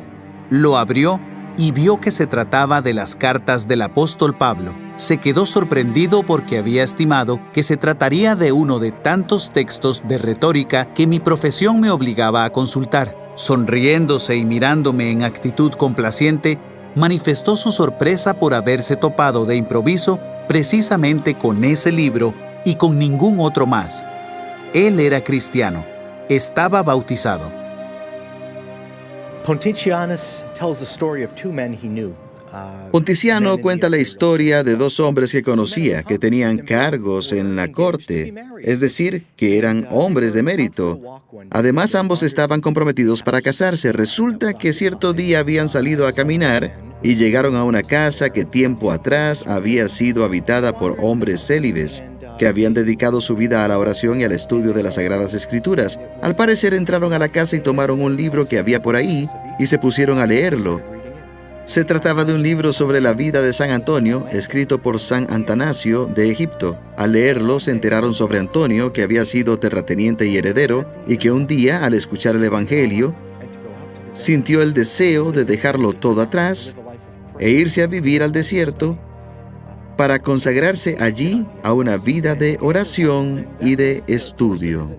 lo abrió y vio que se trataba de las cartas del apóstol Pablo. Se quedó sorprendido porque había estimado que se trataría de uno de tantos textos de retórica que mi profesión me obligaba a consultar. Sonriéndose y mirándome en actitud complaciente, manifestó su sorpresa por haberse topado de improviso precisamente con ese libro y con ningún otro más. Él era cristiano, estaba bautizado. Ponticiano cuenta la historia de dos hombres que conocía, que tenían cargos en la corte, es decir, que eran hombres de mérito. Además, ambos estaban comprometidos para casarse. Resulta que cierto día habían salido a caminar y llegaron a una casa que tiempo atrás había sido habitada por hombres célibes, que habían dedicado su vida a la oración y al estudio de las Sagradas Escrituras. Al parecer entraron a la casa y tomaron un libro que había por ahí y se pusieron a leerlo. Se trataba de un libro sobre la vida de San Antonio, escrito por San Atanasio de Egipto. Al leerlo, se enteraron sobre Antonio, que había sido terrateniente y heredero, y que un día, al escuchar el Evangelio, sintió el deseo de dejarlo todo atrás e irse a vivir al desierto para consagrarse allí a una vida de oración y de estudio.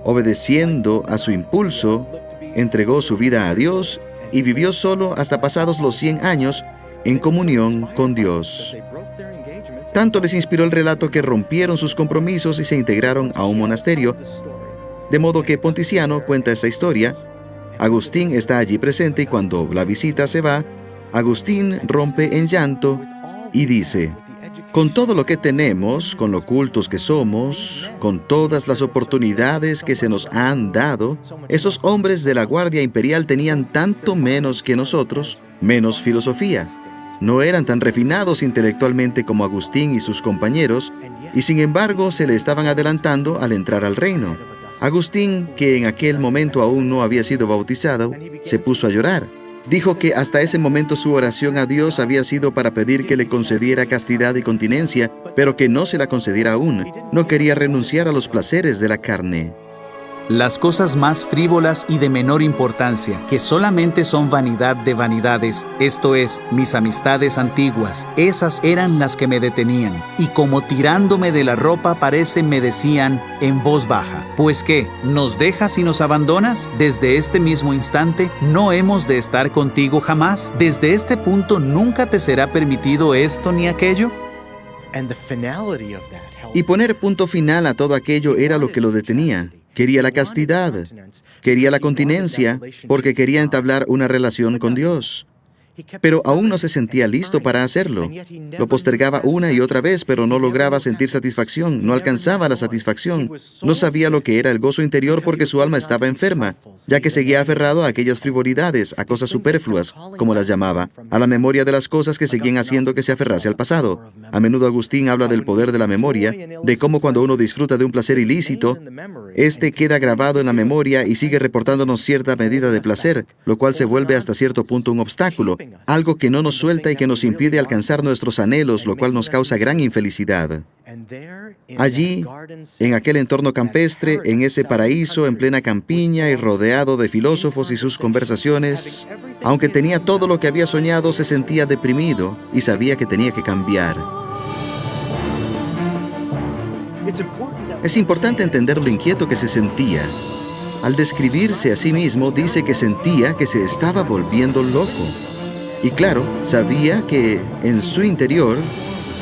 Obedeciendo a su impulso, entregó su vida a Dios y vivió solo hasta pasados los 100 años en comunión con Dios. Tanto les inspiró el relato que rompieron sus compromisos y se integraron a un monasterio, de modo que Ponticiano cuenta esta historia. Agustín está allí presente y cuando la visita se va, Agustín rompe en llanto y dice: con todo lo que tenemos, con lo cultos que somos, con todas las oportunidades que se nos han dado, esos hombres de la Guardia Imperial tenían tanto menos que nosotros, menos filosofía. No eran tan refinados intelectualmente como Agustín y sus compañeros, y sin embargo se le estaban adelantando al entrar al reino. Agustín, que en aquel momento aún no había sido bautizado, se puso a llorar. Dijo que hasta ese momento su oración a Dios había sido para pedir que le concediera castidad y continencia, pero que no se la concediera aún. No quería renunciar a los placeres de la carne. Las cosas más frívolas y de menor importancia, que solamente son vanidad de vanidades, esto es, mis amistades antiguas, esas eran las que me detenían, y como tirándome de la ropa parece me decían en voz baja: ¿pues qué? ¿Nos dejas y nos abandonas? Desde este mismo instante no hemos de estar contigo jamás. Desde este punto nunca te será permitido esto ni aquello. Y poner punto final a todo aquello era lo que lo detenía. Quería la castidad, quería la continencia, porque quería entablar una relación con Dios. Pero aún no se sentía listo para hacerlo. Lo postergaba una y otra vez, pero no lograba sentir satisfacción, no alcanzaba la satisfacción. No sabía lo que era el gozo interior porque su alma estaba enferma, ya que seguía aferrado a aquellas frivolidades, a cosas superfluas, como las llamaba, a la memoria de las cosas que seguían haciendo que se aferrase al pasado. A menudo Agustín habla del poder de la memoria, de cómo cuando uno disfruta de un placer ilícito, este queda grabado en la memoria y sigue reportándonos cierta medida de placer, lo cual se vuelve hasta cierto punto un obstáculo, algo que no nos suelta y que nos impide alcanzar nuestros anhelos, lo cual nos causa gran infelicidad. Allí, en aquel entorno campestre, en ese paraíso en plena campiña y rodeado de filósofos y sus conversaciones, aunque tenía todo lo que había soñado, se sentía deprimido y sabía que tenía que cambiar. Es importante entender lo inquieto que se sentía. Al describirse a sí mismo, dice que sentía que se estaba volviendo loco. Y claro, sabía que en su interior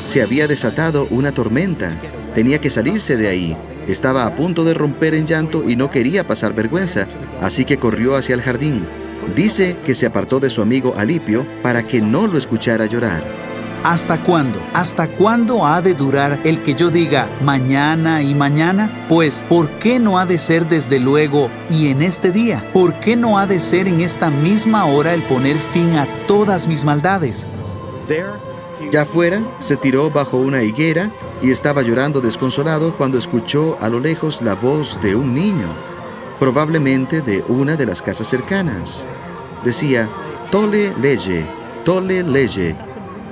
se había desatado una tormenta. Tenía que salirse de ahí. Estaba a punto de romper en llanto y no quería pasar vergüenza, así que corrió hacia el jardín. Dice que se apartó de su amigo Alipio para que no lo escuchara llorar. ¿Hasta cuándo? ¿Hasta cuándo ha de durar el que yo diga mañana y mañana? Pues, ¿por qué no ha de ser desde luego y en este día? ¿Por qué no ha de ser en esta misma hora el poner fin a todas mis maldades? Ya afuera, se tiró bajo una higuera y estaba llorando desconsolado cuando escuchó a lo lejos la voz de un niño, probablemente de una de las casas cercanas. Decía: «Tole leye, tole leye».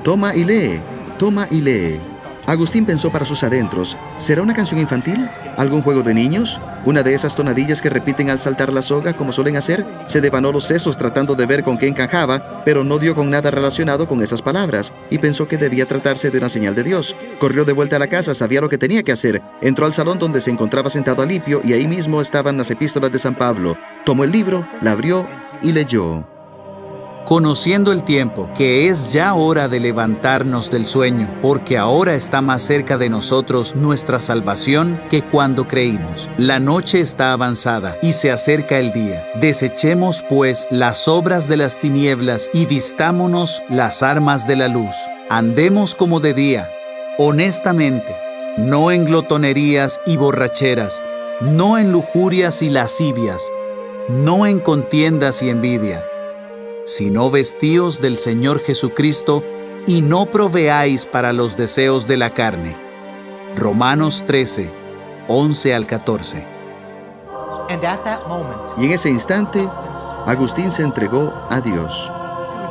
Toma y lee, toma y lee. Agustín pensó para sus adentros: ¿será una canción infantil? ¿Algún juego de niños? ¿Una de esas tonadillas que repiten al saltar la soga como suelen hacer? Se devanó los sesos tratando de ver con qué encajaba, pero no dio con nada relacionado con esas palabras, y pensó que debía tratarse de una señal de Dios. Corrió de vuelta a la casa, sabía lo que tenía que hacer. Entró al salón donde se encontraba sentado Alipio, y ahí mismo estaban las epístolas de San Pablo. Tomó el libro, la abrió y leyó. Conociendo el tiempo, que es ya hora de levantarnos del sueño, porque ahora está más cerca de nosotros nuestra salvación que cuando creímos. La noche está avanzada y se acerca el día. Desechemos, pues, las obras de las tinieblas y vistámonos las armas de la luz. Andemos como de día, honestamente, no en glotonerías y borracheras, no en lujurias y lascivias, no en contiendas y envidia, sino vestíos del Señor Jesucristo y no proveáis para los deseos de la carne. Romanos 13, 11 al 14. Y en ese instante, Agustín se entregó a Dios.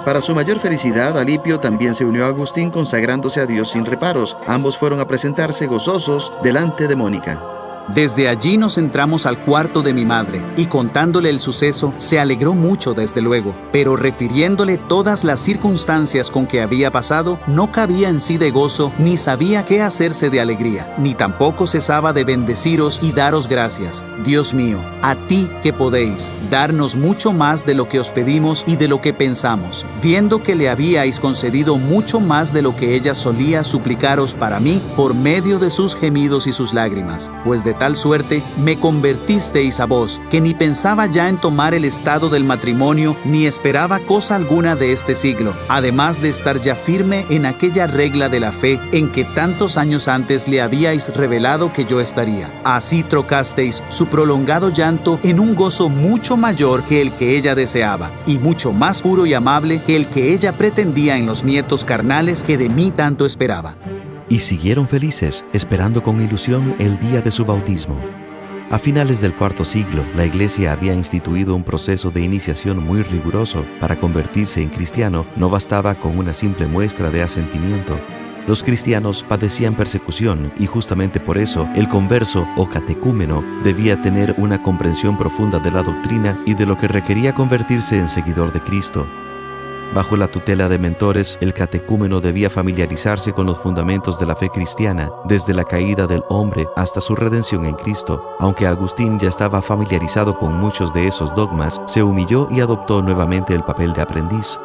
Para su mayor felicidad, Alipio también se unió a Agustín consagrándose a Dios sin reparos. Ambos fueron a presentarse gozosos delante de Mónica. Desde allí nos entramos al cuarto de mi madre, y contándole el suceso, se alegró mucho desde luego, pero refiriéndole todas las circunstancias con que había pasado, no cabía en sí de gozo, ni sabía qué hacerse de alegría, ni tampoco cesaba de bendeciros y daros gracias. Dios mío, a ti que podéis darnos mucho más de lo que os pedimos y de lo que pensamos, viendo que le habíais concedido mucho más de lo que ella solía suplicaros para mí por medio de sus gemidos y sus lágrimas, pues de tal suerte, me convertisteis a vos, que ni pensaba ya en tomar el estado del matrimonio, ni esperaba cosa alguna de este siglo, además de estar ya firme en aquella regla de la fe en que tantos años antes le habíais revelado que yo estaría. Así trocasteis su prolongado llanto en un gozo mucho mayor que el que ella deseaba, y mucho más puro y amable que el que ella pretendía en los nietos carnales que de mí tanto esperaba. Y siguieron felices, esperando con ilusión el día de su bautismo. A finales del IV siglo, la Iglesia había instituido un proceso de iniciación muy riguroso. Para convertirse en cristiano, no bastaba con una simple muestra de asentimiento. Los cristianos padecían persecución y justamente por eso el converso o catecúmeno debía tener una comprensión profunda de la doctrina y de lo que requería convertirse en seguidor de Cristo. Bajo la tutela de mentores, el catecúmeno debía familiarizarse con los fundamentos de la fe cristiana, desde la caída del hombre hasta su redención en Cristo. Aunque Agustín ya estaba familiarizado con muchos de esos dogmas, se humilló y adoptó nuevamente el papel de aprendiz.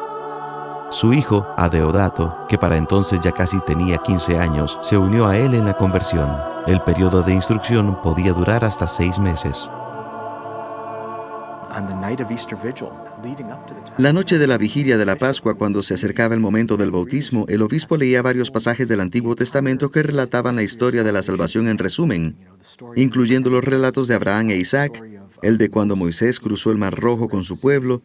Su hijo, Adeodato, que para entonces ya casi tenía 15 años, se unió a él en la conversión. El periodo de instrucción podía durar hasta 6 meses. La noche de la vigilia de la Pascua, cuando se acercaba el momento del bautismo, el obispo leía varios pasajes del Antiguo Testamento que relataban la historia de la salvación en resumen, incluyendo los relatos de Abraham e Isaac, el de cuando Moisés cruzó el Mar Rojo con su pueblo,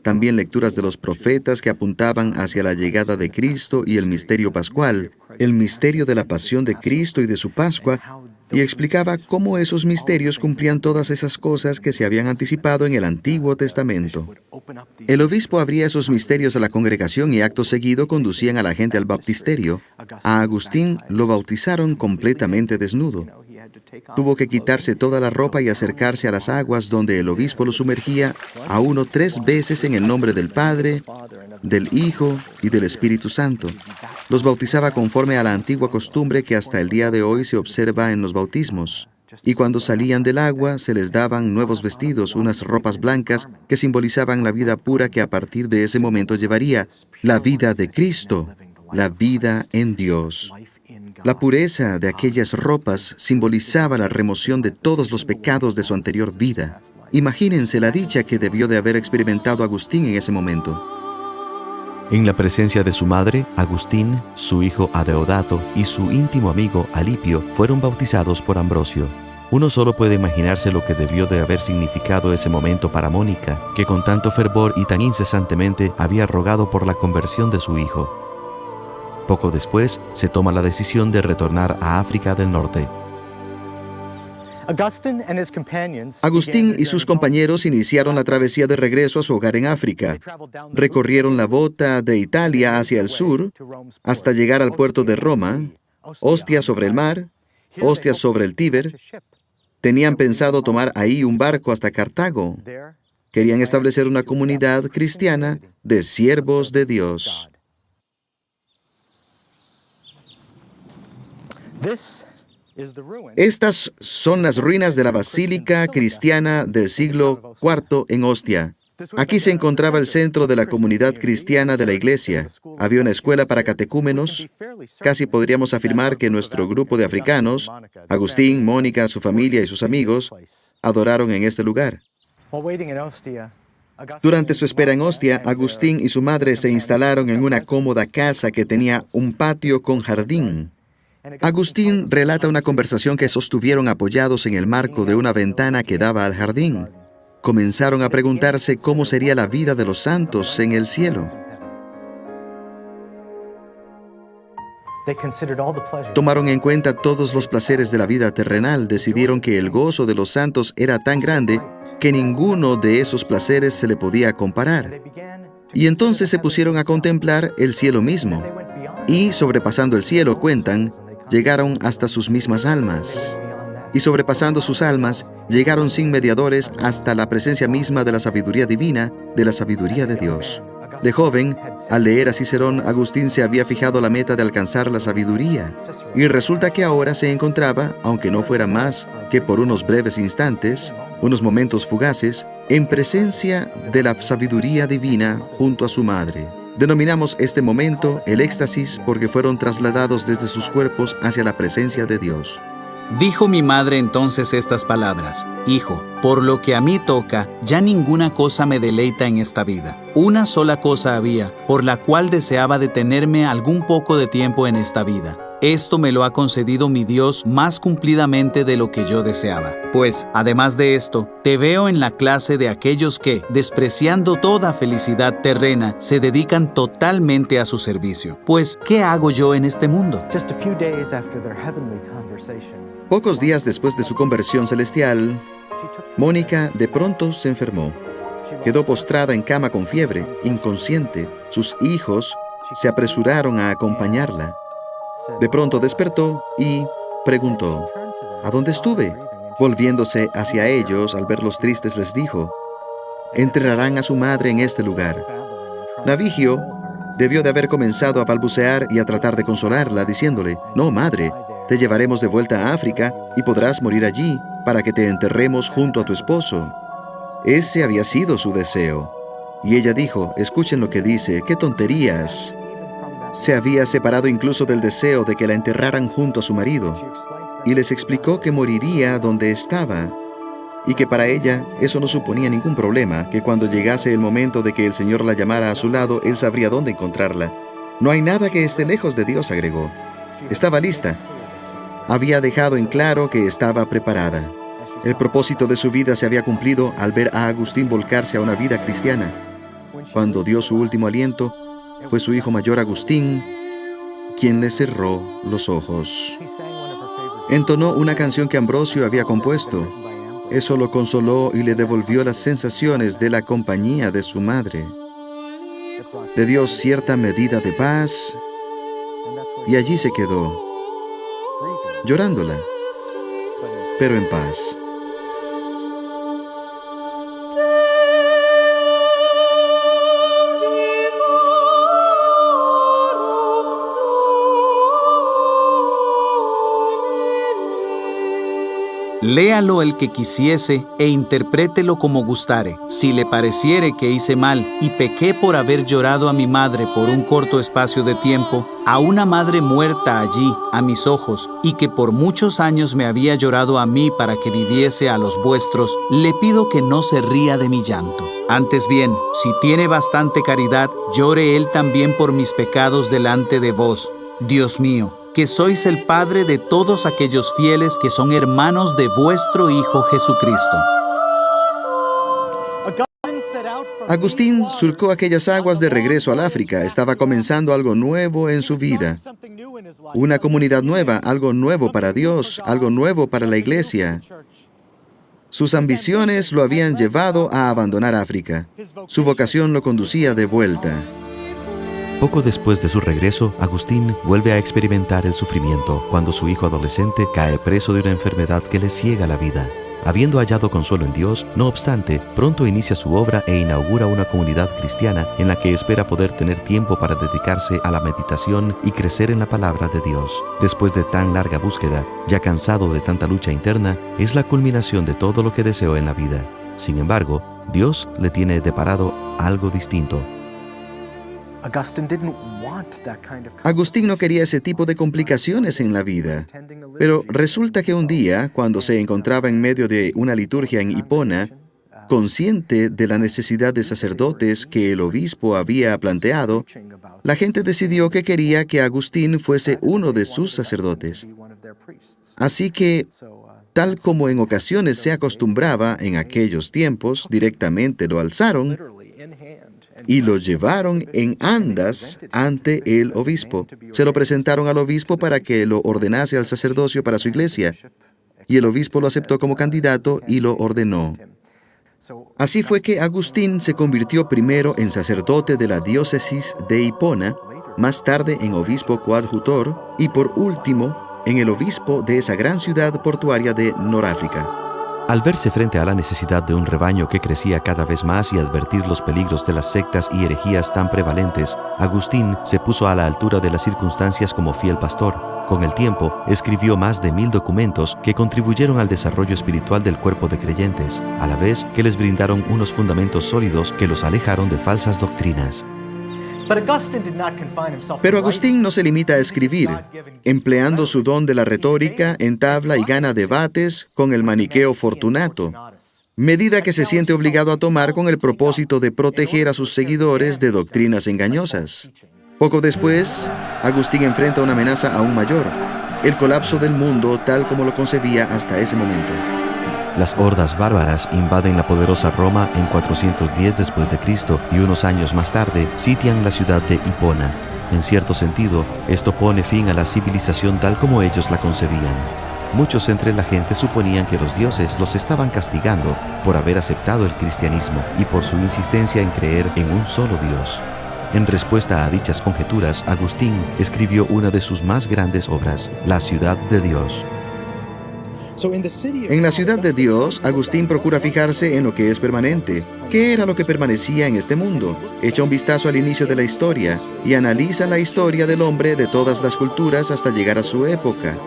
también lecturas de los profetas que apuntaban hacia la llegada de Cristo y el misterio pascual, el misterio de la pasión de Cristo y de su Pascua, y explicaba cómo esos misterios cumplían todas esas cosas que se habían anticipado en el Antiguo Testamento. El obispo abría esos misterios a la congregación y acto seguido conducían a la gente al baptisterio. A Agustín lo bautizaron completamente desnudo. Tuvo que quitarse toda la ropa y acercarse a las aguas donde el obispo lo sumergía a uno 3 veces en el nombre del Padre, del Hijo y del Espíritu Santo. Los bautizaba conforme a la antigua costumbre que hasta el día de hoy se observa en los bautismos. Y cuando salían del agua se les daban nuevos vestidos, unas ropas blancas que simbolizaban la vida pura que a partir de ese momento llevaría, la vida de Cristo, la vida en Dios. La pureza de aquellas ropas simbolizaba la remoción de todos los pecados de su anterior vida. Imagínense la dicha que debió de haber experimentado Agustín en ese momento. En la presencia de su madre, Agustín, su hijo Adeodato y su íntimo amigo Alipio fueron bautizados por Ambrosio. Uno solo puede imaginarse lo que debió de haber significado ese momento para Mónica, que con tanto fervor y tan incesantemente había rogado por la conversión de su hijo. Poco después, se toma la decisión de retornar a África del Norte. Agustín y sus compañeros iniciaron la travesía de regreso a su hogar en África. Recorrieron la bota de Italia hacia el sur hasta llegar al puerto de Roma, Ostia sobre el mar, Ostia sobre el Tíber. Tenían pensado tomar ahí un barco hasta Cartago. Querían establecer una comunidad cristiana de siervos de Dios. Estas son las ruinas de la Basílica Cristiana del siglo IV en Ostia. Aquí se encontraba el centro de la comunidad cristiana de la iglesia. Había una escuela para catecúmenos. Casi podríamos afirmar que nuestro grupo de africanos, Agustín, Mónica, su familia y sus amigos, adoraron en este lugar. Durante su espera en Ostia, Agustín y su madre se instalaron en una cómoda casa que tenía un patio con jardín. Agustín relata una conversación que sostuvieron apoyados en el marco de una ventana que daba al jardín. Comenzaron a preguntarse cómo sería la vida de los santos en el cielo. Tomaron en cuenta todos los placeres de la vida terrenal, decidieron que el gozo de los santos era tan grande que ninguno de esos placeres se le podía comparar. Y entonces se pusieron a contemplar el cielo mismo. Y sobrepasando el cielo, cuentan, llegaron hasta sus mismas almas. Y sobrepasando sus almas, llegaron sin mediadores hasta la presencia misma de la sabiduría divina, de la sabiduría de Dios. De joven, al leer a Cicerón, Agustín se había fijado la meta de alcanzar la sabiduría. Y resulta que ahora se encontraba, aunque no fuera más que por unos breves instantes, unos momentos fugaces, en presencia de la sabiduría divina junto a su madre. Denominamos este momento el éxtasis porque fueron trasladados desde sus cuerpos hacia la presencia de Dios. Dijo mi madre entonces estas palabras: Hijo, por lo que a mí toca, ya ninguna cosa me deleita en esta vida. Una sola cosa había, por la cual deseaba detenerme algún poco de tiempo en esta vida. Esto me lo ha concedido mi Dios más cumplidamente de lo que yo deseaba. Pues, además de esto, te veo en la clase de aquellos que, despreciando toda felicidad terrena, se dedican totalmente a su servicio. Pues, ¿qué hago yo en este mundo? Pocos días después de su conversión celestial, Mónica de pronto se enfermó. Quedó postrada en cama con fiebre, inconsciente. Sus hijos se apresuraron a acompañarla. De pronto despertó y preguntó: ¿A dónde estuve? Volviéndose hacia ellos, al verlos tristes, les dijo: enterrarán a su madre en este lugar. Navigio debió de haber comenzado a balbucear y a tratar de consolarla, diciéndole: no, madre, te llevaremos de vuelta a África y podrás morir allí para que te enterremos junto a tu esposo. Ese había sido su deseo. Y ella dijo: escuchen lo que dice, ¡qué tonterías! Se había separado incluso del deseo de que la enterraran junto a su marido, y les explicó que moriría donde estaba, y que para ella eso no suponía ningún problema, que cuando llegase el momento de que el Señor la llamara a su lado, Él sabría dónde encontrarla. No hay nada que esté lejos de Dios, agregó. Estaba lista. Había dejado en claro que estaba preparada. El propósito de su vida se había cumplido al ver a Agustín volcarse a una vida cristiana. Cuando dio su último aliento, fue su hijo mayor Agustín quien le cerró los ojos. Entonó una canción que Ambrosio había compuesto. Eso lo consoló y le devolvió las sensaciones de la compañía de su madre. Le dio cierta medida de paz y allí se quedó, llorándola, pero en paz. Léalo el que quisiese e interprételo como gustare. Si le pareciere que hice mal y pequé por haber llorado a mi madre por un corto espacio de tiempo, a una madre muerta allí, a mis ojos, y que por muchos años me había llorado a mí para que viviese a los vuestros, le pido que no se ría de mi llanto. Antes bien, si tiene bastante caridad, llore él también por mis pecados delante de vos, Dios mío, que sois el Padre de todos aquellos fieles que son hermanos de vuestro Hijo Jesucristo. Agustín surcó aquellas aguas de regreso al África. Estaba comenzando algo nuevo en su vida. Una comunidad nueva, algo nuevo para Dios, algo nuevo para la iglesia. Sus ambiciones lo habían llevado a abandonar África. Su vocación lo conducía de vuelta. Poco después de su regreso, Agustín vuelve a experimentar el sufrimiento cuando su hijo adolescente cae preso de una enfermedad que le ciega la vida. Habiendo hallado consuelo en Dios, no obstante, pronto inicia su obra e inaugura una comunidad cristiana en la que espera poder tener tiempo para dedicarse a la meditación y crecer en la palabra de Dios. Después de tan larga búsqueda, ya cansado de tanta lucha interna, es la culminación de todo lo que deseó en la vida. Sin embargo, Dios le tiene deparado algo distinto. Agustín no quería ese tipo de complicaciones en la vida, pero resulta que un día, cuando se encontraba en medio de una liturgia en Hipona, consciente de la necesidad de sacerdotes que el obispo había planteado, la gente decidió que quería que Agustín fuese uno de sus sacerdotes. Así que, tal como en ocasiones se acostumbraba en aquellos tiempos, directamente lo alzaron y lo llevaron en andas ante el obispo. Se lo presentaron al obispo para que lo ordenase al sacerdocio para su iglesia, y el obispo lo aceptó como candidato y lo ordenó. Así fue que Agustín se convirtió primero en sacerdote de la diócesis de Hipona, más tarde en obispo coadjutor y por último en el obispo de esa gran ciudad portuaria de Noráfrica. Al verse frente a la necesidad de un rebaño que crecía cada vez más y advertir los peligros de las sectas y herejías tan prevalentes, Agustín se puso a la altura de las circunstancias como fiel pastor. Con el tiempo, escribió más de 1000 documentos que contribuyeron al desarrollo espiritual del cuerpo de creyentes, a la vez que les brindaron unos fundamentos sólidos que los alejaron de falsas doctrinas. Pero Agustín no se limita a escribir, empleando su don de la retórica, entabla y gana debates con el maniqueo Fortunato, medida que se siente obligado a tomar con el propósito de proteger a sus seguidores de doctrinas engañosas. Poco después, Agustín enfrenta una amenaza aún mayor, el colapso del mundo tal como lo concebía hasta ese momento. Las hordas bárbaras invaden la poderosa Roma en 410 después de Cristo y unos años más tarde sitian la ciudad de Hipona. En cierto sentido, esto pone fin a la civilización tal como ellos la concebían. Muchos entre la gente suponían que los dioses los estaban castigando por haber aceptado el cristianismo y por su insistencia en creer en un solo Dios. En respuesta a dichas conjeturas, Agustín escribió una de sus más grandes obras, La ciudad de Dios. En la ciudad de Dios, Agustín procura fijarse en lo que es permanente. ¿Qué era lo que permanecía en este mundo? Echa un vistazo al inicio de la historia y analiza la historia del hombre de todas las culturas hasta llegar a su época.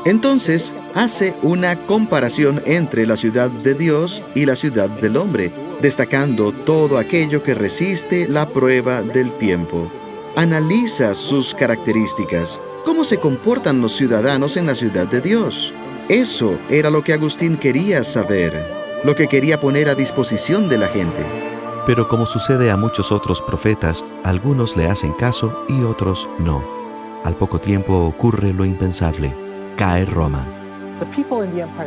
Entonces, hace una comparación entre la ciudad de Dios y la ciudad del hombre, destacando todo aquello que resiste la prueba del tiempo. Analiza sus características. ¿Cómo se comportan los ciudadanos en la ciudad de Dios? Eso era lo que Agustín quería saber, lo que quería poner a disposición de la gente. Pero como sucede a muchos otros profetas, algunos le hacen caso y otros no. Al poco tiempo ocurre lo impensable. Cae Roma.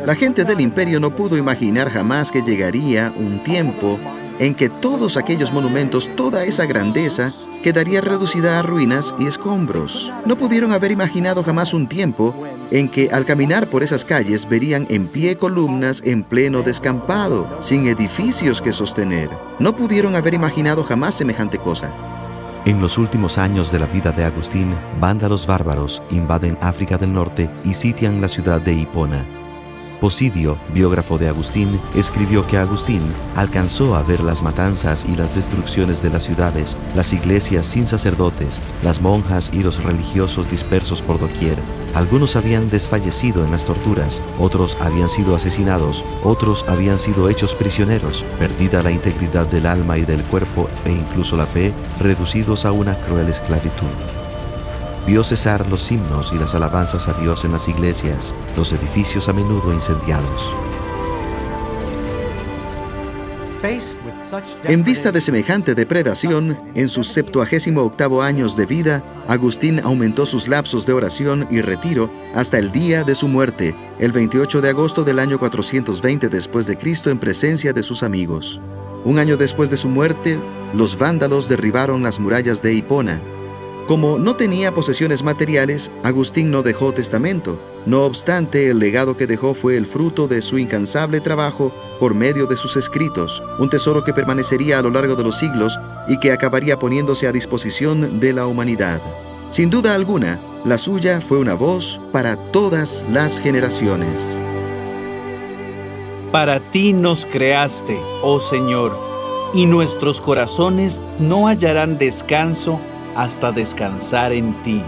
La gente del imperio no pudo imaginar jamás que llegaría un tiempo en que todos aquellos monumentos, toda esa grandeza, quedaría reducida a ruinas y escombros. No pudieron haber imaginado jamás un tiempo en que al caminar por esas calles verían en pie columnas en pleno descampado, sin edificios que sostener. No pudieron haber imaginado jamás semejante cosa. En los últimos años de la vida de Agustín, vándalos bárbaros invaden África del Norte y sitian la ciudad de Hipona. Posidio, biógrafo de Agustín, escribió que Agustín alcanzó a ver las matanzas y las destrucciones de las ciudades, las iglesias sin sacerdotes, las monjas y los religiosos dispersos por doquier. Algunos habían desfallecido en las torturas, otros habían sido asesinados, otros habían sido hechos prisioneros, perdida la integridad del alma y del cuerpo e incluso la fe, reducidos a una cruel esclavitud. Vio cesar los himnos y las alabanzas a Dios en las iglesias, los edificios a menudo incendiados. En vista de semejante depredación, en sus 78 años de vida, Agustín aumentó sus lapsos de oración y retiro hasta el día de su muerte, el 28 de agosto del año 420 después de Cristo, en presencia de sus amigos. Un año después de su muerte, los vándalos derribaron las murallas de Hipona. Como no tenía posesiones materiales, Agustín no dejó testamento. No obstante, el legado que dejó fue el fruto de su incansable trabajo por medio de sus escritos, un tesoro que permanecería a lo largo de los siglos y que acabaría poniéndose a disposición de la humanidad. Sin duda alguna, la suya fue una voz para todas las generaciones. Para ti nos creaste, oh Señor, y nuestros corazones no hallarán descanso hasta descansar en ti.